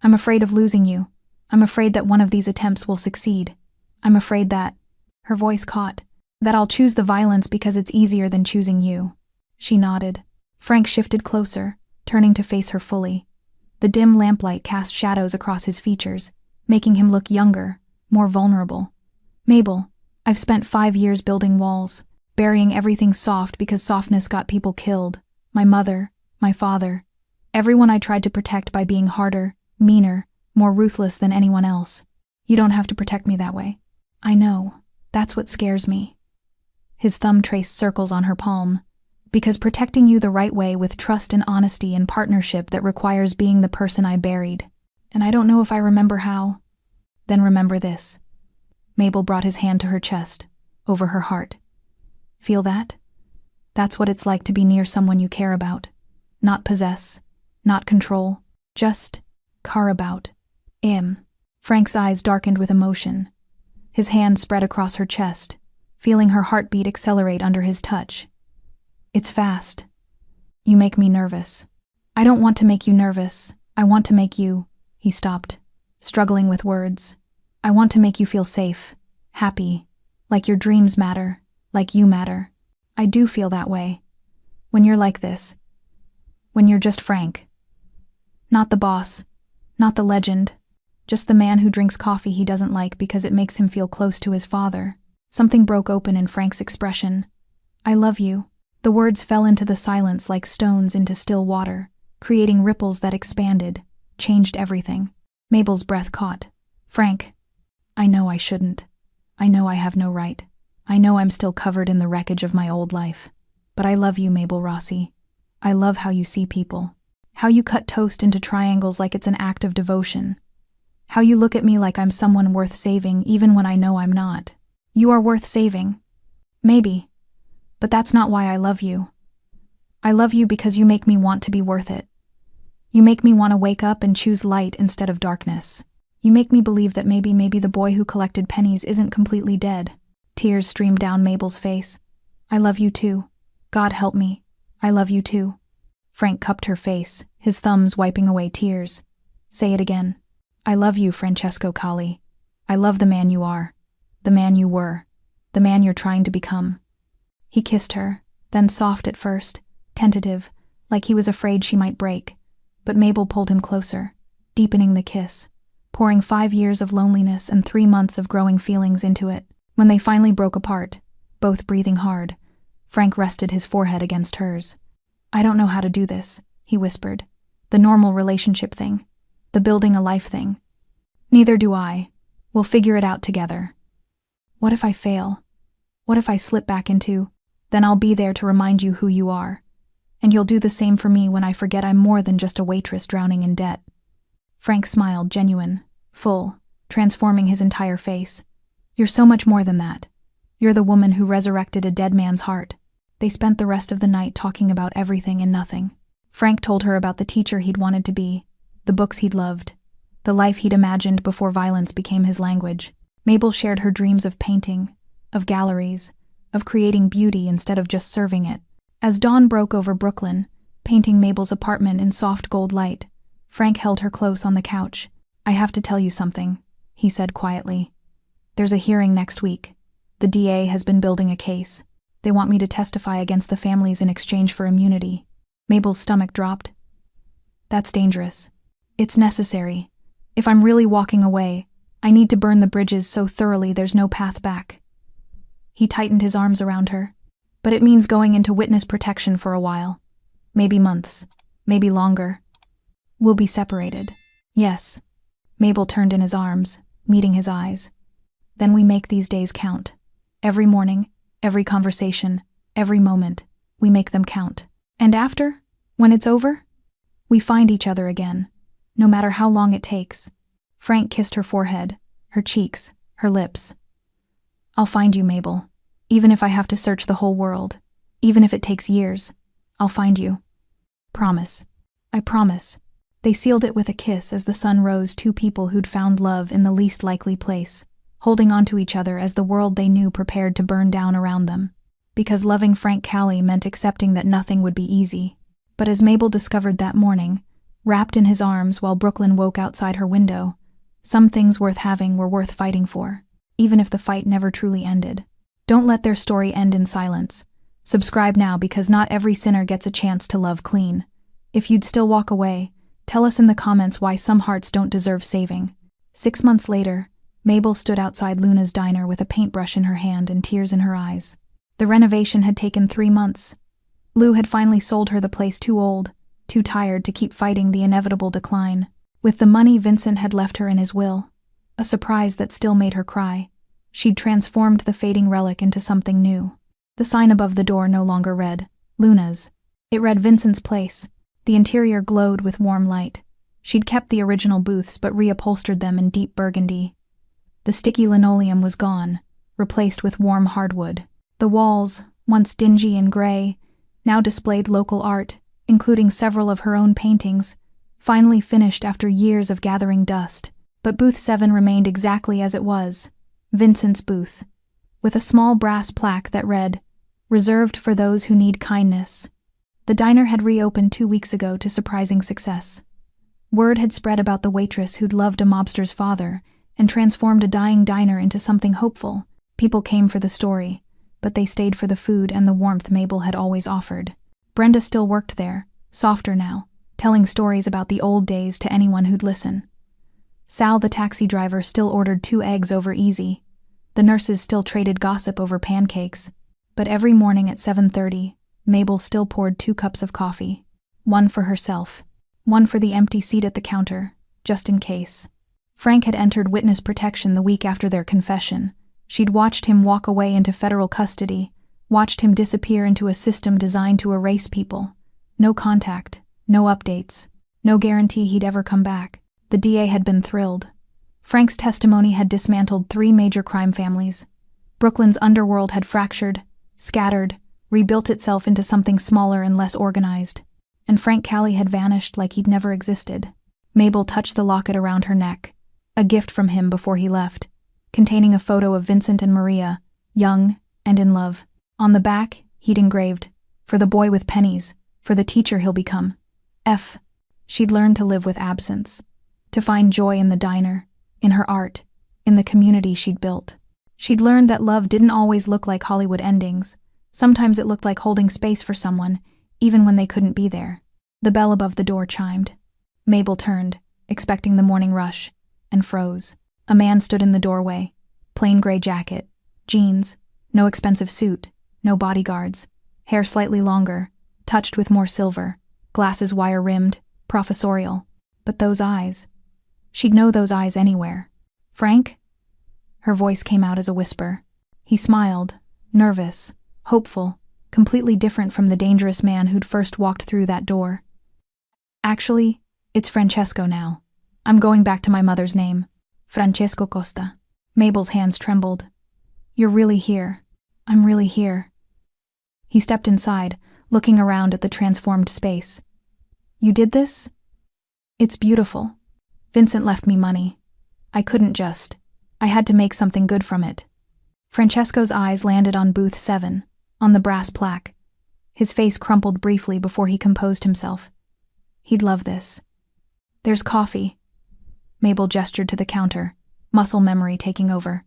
Speaker 1: I'm afraid of losing you. I'm afraid that one of these attempts will succeed. I'm afraid that—" her voice caught, "that I'll choose the violence because it's easier than choosing you." She nodded. Frank shifted closer, turning to face her fully. The dim lamplight cast shadows across his features, making him look younger, more vulnerable. "Mabel, I've spent 5 years building walls, burying everything soft because softness got people killed. My mother, my father, everyone I tried to protect by being harder, meaner, more ruthless than anyone else. You don't have to protect me that way. I know. That's what scares me." His thumb traced circles on her palm. "Because protecting you the right way with trust and honesty and partnership that requires being the person I buried. And I don't know if I remember how." "Then remember this." Mabel brought his hand to her chest, over her heart. "Feel that? That's what it's like to be near someone you care about. Not possess, not control, just care about. Frank's eyes darkened with emotion. His hand spread across her chest, feeling her heartbeat accelerate under his touch. "It's fast. You make me nervous." "I don't want to make you nervous. I want to make you—" He stopped, struggling with words. "I want to make you feel safe, happy, like your dreams matter, like you matter. I do feel that way. When you're like this. When you're just Frank. Not the boss, not the legend, just the man who drinks coffee he doesn't like because it makes him feel close to his father." Something broke open in Frank's expression. "I love you." The words fell into the silence like stones into still water, creating ripples that expanded, changed everything. Mabel's breath caught. "Frank, I know I shouldn't. I know I have no right. I know I'm still covered in the wreckage of my old life. But I love you, Mabel Rossi. I love how you see people. How you cut toast into triangles like it's an act of devotion. How you look at me like I'm someone worth saving even when I know I'm not. You are worth saving. Maybe. But that's not why I love you. I love you because you make me want to be worth it. You make me want to wake up and choose light instead of darkness. You make me believe that maybe the boy who collected pennies isn't completely dead. Tears streamed down Mabel's face. I love you too. God help me. I love you too. Frank cupped her face, his thumbs wiping away tears. Say it again. I love you, Francesco Colli. I love the man you are. The man you were. The man you're trying to become. He kissed her, then soft at first, tentative, like he was afraid she might break. But Mabel pulled him closer, deepening the kiss, pouring 5 years of loneliness and 3 months of growing feelings into it. When they finally broke apart, both breathing hard, Frank rested his forehead against hers. I don't know how to do this, he whispered. The normal relationship thing. The building a life thing. Neither do I. We'll figure it out together. What if I fail? What if I slip back into? Then I'll be there to remind you who you are. And you'll do the same for me when I forget I'm more than just a waitress drowning in debt. Frank smiled, genuine, full, transforming his entire face. You're so much more than that. You're the woman who resurrected a dead man's heart. They spent the rest of the night talking about everything and nothing. Frank told her about the teacher he'd wanted to be, the books he'd loved, the life he'd imagined before violence became his language. Mabel shared her dreams of painting, of galleries, of creating beauty instead of just serving it. As dawn broke over Brooklyn, painting Mabel's apartment in soft gold light, Frank held her close on the couch. I have to tell you something, he said quietly. There's a hearing next week. The DA has been building a case. They want me to testify against the families in exchange for immunity. Mabel's stomach dropped. That's dangerous. It's necessary. If I'm really walking away, I need to burn the bridges so thoroughly there's no path back. He tightened his arms around her. But it means going into witness protection for a while. Maybe months. Maybe longer. We'll be separated. Yes. Mabel turned in his arms, meeting his eyes. Then we make these days count. Every morning, every conversation, every moment, we make them count. And after, when it's over, we find each other again, no matter how long it takes. Frank kissed her forehead, her cheeks, her lips. I'll find you, Mabel. Even if I have to search the whole world, even if it takes years, I'll find you. Promise. I promise. They sealed it with a kiss as the sun rose, two people who'd found love in the least likely place, holding on to each other as the world they knew prepared to burn down around them. Because loving Frank Colli meant accepting that nothing would be easy. But as Mabel discovered that morning, wrapped in his arms while Brooklyn woke outside her window, some things worth having were worth fighting for, even if the fight never truly ended. Don't let their story end in silence. Subscribe now because not every sinner gets a chance to love clean. If you'd still walk away, tell us in the comments why some hearts don't deserve saving. 6 months later, Mabel stood outside Luna's diner with a paintbrush in her hand and tears in her eyes. The renovation had taken 3 months. Lou had finally sold her the place too old, too tired to keep fighting the inevitable decline. With the money Vincent had left her in his will, a surprise that still made her cry, she'd transformed the fading relic into something new. The sign above the door no longer read, Luna's. It read Vincent's place. The interior glowed with warm light. She'd kept the original booths but reupholstered them in deep burgundy. The sticky linoleum was gone, replaced with warm hardwood. The walls, once dingy and gray, now displayed local art, including several of her own paintings, finally finished after years of gathering dust. But booth 7 remained exactly as it was, Vincent's booth, with a small brass plaque that read, Reserved for those who need kindness. The diner had reopened 2 weeks ago to surprising success. Word had spread about the waitress who'd loved a mobster's father and transformed a dying diner into something hopeful. People came for the story, but they stayed for the food and the warmth Mabel had always offered. Brenda still worked there, softer now, telling stories about the old days to anyone who'd listen. Sal, the taxi driver, still ordered 2 eggs over easy. The nurses still traded gossip over pancakes. But every morning at 7:30, Mabel still poured 2 cups of coffee. One for herself, one for the empty seat at the counter, just in case. Frank had entered witness protection the week after their confession. She'd watched him walk away into federal custody, watched him disappear into a system designed to erase people. No contact, no updates, no guarantee he'd ever come back. The DA had been thrilled. Frank's testimony had dismantled 3 major crime families. Brooklyn's underworld had fractured, scattered, rebuilt itself into something smaller and less organized. And Frank Callie had vanished like he'd never existed. Mabel touched the locket around her neck, a gift from him before he left, containing a photo of Vincent and Maria, young and in love. On the back, he'd engraved, "For the boy with pennies, for the teacher he'll become." She'd learned to live with absence, to find joy in the diner, in her art, in the community she'd built. She'd learned that love didn't always look like Hollywood endings. Sometimes it looked like holding space for someone, even when they couldn't be there. The bell above the door chimed. Mabel turned, expecting the morning rush, and froze. A man stood in the doorway, plain gray jacket, jeans, no expensive suit, no bodyguards, hair slightly longer, touched with more silver, glasses wire-rimmed, professorial. But those eyes. She'd know those eyes anywhere. "Frank?" Her voice came out as a whisper. He smiled, nervous, hopeful, completely different from the dangerous man who'd first walked through that door. "Actually, it's Francesco now. I'm going back to my mother's name. Francesco Costa." Mabel's hands trembled. "You're really here. I'm really here." He stepped inside, looking around at the transformed space. "You did this? It's beautiful. Vincent left me money. I couldn't just. I had to make something good from it." Francesco's eyes landed on booth 7, on the brass plaque. His face crumpled briefly before he composed himself. He'd love this. "There's coffee." Mabel gestured to the counter, muscle memory taking over.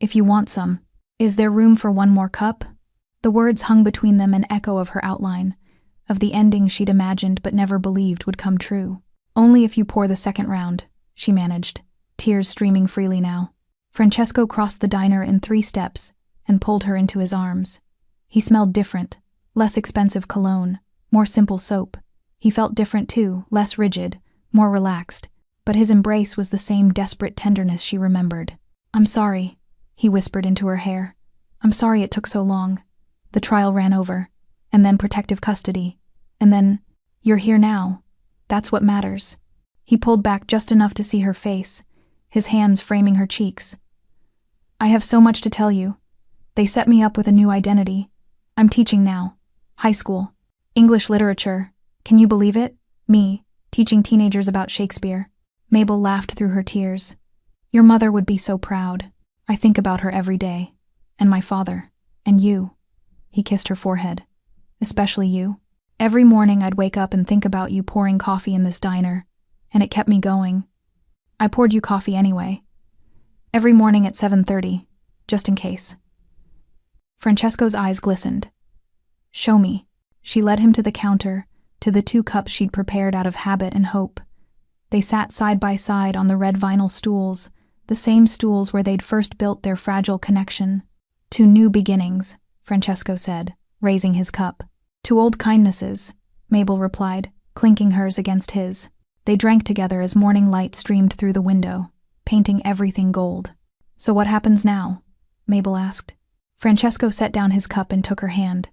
Speaker 1: "If you want some. Is there room for one more cup?" The words hung between them, an echo of her outline, of the ending she'd imagined but never believed would come true. "Only if you pour the second round," she managed, tears streaming freely now. Francesco crossed the diner in 3 steps and pulled her into his arms. He smelled different, less expensive cologne, more simple soap. He felt different too, less rigid, more relaxed, but his embrace was the same desperate tenderness she remembered. "I'm sorry," he whispered into her hair. "I'm sorry it took so long. The trial ran over, and then protective custody, and then, you're here now. That's what matters." He pulled back just enough to see her face, his hands framing her cheeks. "I have so much to tell you. They set me up with a new identity. I'm teaching now. High school. English literature. Can you believe it? Me, teaching teenagers about Shakespeare." Mabel laughed through her tears. "Your mother would be so proud. I think about her every day. And my father. And you." He kissed her forehead. "Especially you. Every morning I'd wake up and think about you pouring coffee in this diner, and it kept me going. I poured you coffee anyway. Every morning at 7:30, just in case." Francesco's eyes glistened. "Show me." She led him to the counter, to the 2 cups she'd prepared out of habit and hope. They sat side by side on the red vinyl stools, the same stools where they'd first built their fragile connection. "To new beginnings," Francesco said, raising his cup. "To old kindnesses," Mabel replied, clinking hers against his. They drank together as morning light streamed through the window, painting everything gold. "So what happens now?" Mabel asked. Francesco set down his cup and took her hand.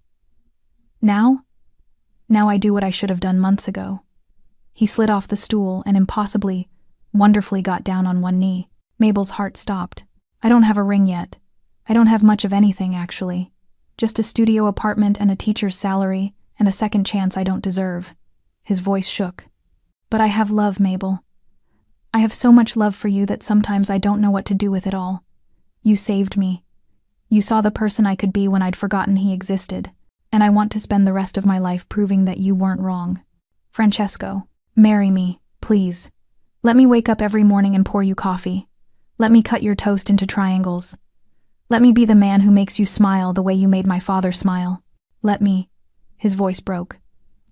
Speaker 1: "Now? Now I do what I should have done months ago." He slid off the stool and impossibly, wonderfully got down on one knee. Mabel's heart stopped. "I don't have a ring yet. I don't have much of anything, actually. Just a studio apartment and a teacher's salary and a second chance I don't deserve." His voice shook. "But I have love, Mabel. I have so much love for you that sometimes I don't know what to do with it all. You saved me. You saw the person I could be when I'd forgotten he existed, and I want to spend the rest of my life proving that you weren't wrong. Francesco, marry me, please. Let me wake up every morning and pour you coffee. Let me cut your toast into triangles. Let me be the man who makes you smile the way you made my father smile. Let me," his voice broke,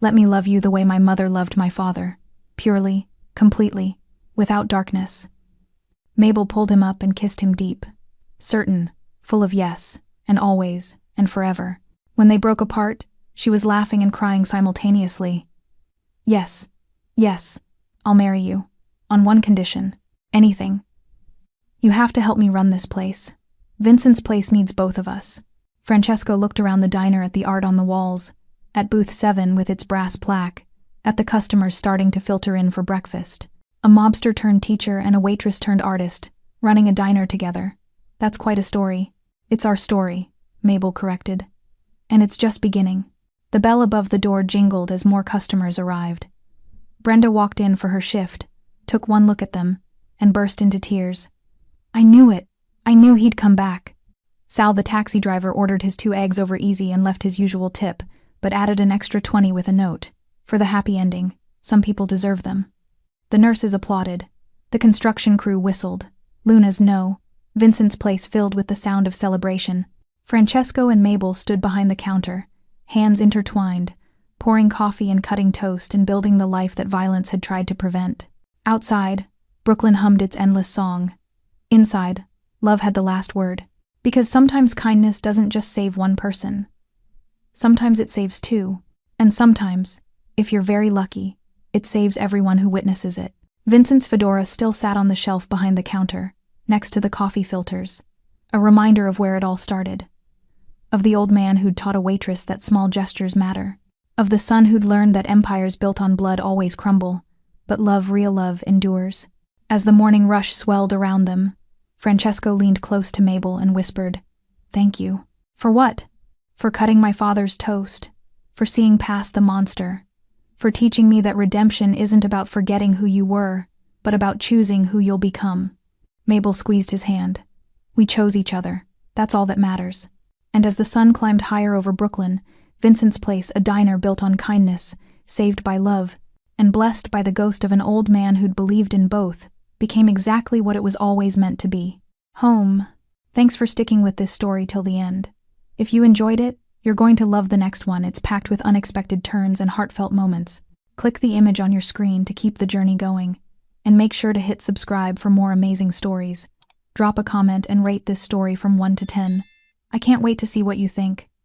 Speaker 1: "let me love you the way my mother loved my father. Purely, completely, without darkness." Mabel pulled him up and kissed him deep, certain, full of yes, and always, and forever. When they broke apart, she was laughing and crying simultaneously. "Yes, yes, I'll marry you. On one condition. Anything. You have to help me run this place. Vincent's place needs both of us." Francesco looked around the diner at the art on the walls, at booth 7 with its brass plaque, at the customers starting to filter in for breakfast. A mobster turned teacher and a waitress turned artist, running a diner together. That's quite a story. It's our story, Mabel corrected. And it's just beginning. The bell above the door jingled as more customers arrived. Brenda walked in for her shift, took one look at them, and burst into tears. I knew it. I knew he'd come back. Sal, the taxi driver, ordered his 2 eggs over easy and left his usual tip, but added an extra 20 with a note. For the happy ending, some people deserve them. The nurses applauded. The construction crew whistled. Luna's no. Vincent's place filled with the sound of celebration. Francesco and Mabel stood behind the counter, hands intertwined, pouring coffee and cutting toast and building the life that violence had tried to prevent. Outside, Brooklyn hummed its endless song. Inside, love had the last word. Because sometimes kindness doesn't just save one person. Sometimes it saves 2. And sometimes, if you're very lucky, it saves everyone who witnesses it. Vincent's fedora still sat on the shelf behind the counter, next to the coffee filters, a reminder of where it all started. Of the old man who'd taught a waitress that small gestures matter. Of the son who'd learned that empires built on blood always crumble, but love, real love, endures. As the morning rush swelled around them, Francesco leaned close to Mabel and whispered, "Thank you." For what? For cutting my father's toast, for seeing past the monster, for teaching me that redemption isn't about forgetting who you were, but about choosing who you'll become. Mabel squeezed his hand. We chose each other. That's all that matters. And as the sun climbed higher over Brooklyn, Vincent's place, a diner built on kindness, saved by love, and blessed by the ghost of an old man who'd believed in both, became exactly what it was always meant to be. Home. Thanks for sticking with this story till the end. If you enjoyed it, you're going to love the next one. It's packed with unexpected turns and heartfelt moments. Click the image on your screen to keep the journey going, and make sure to hit subscribe for more amazing stories. Drop a comment and rate this story from 1 to 10. I can't wait to see what you think.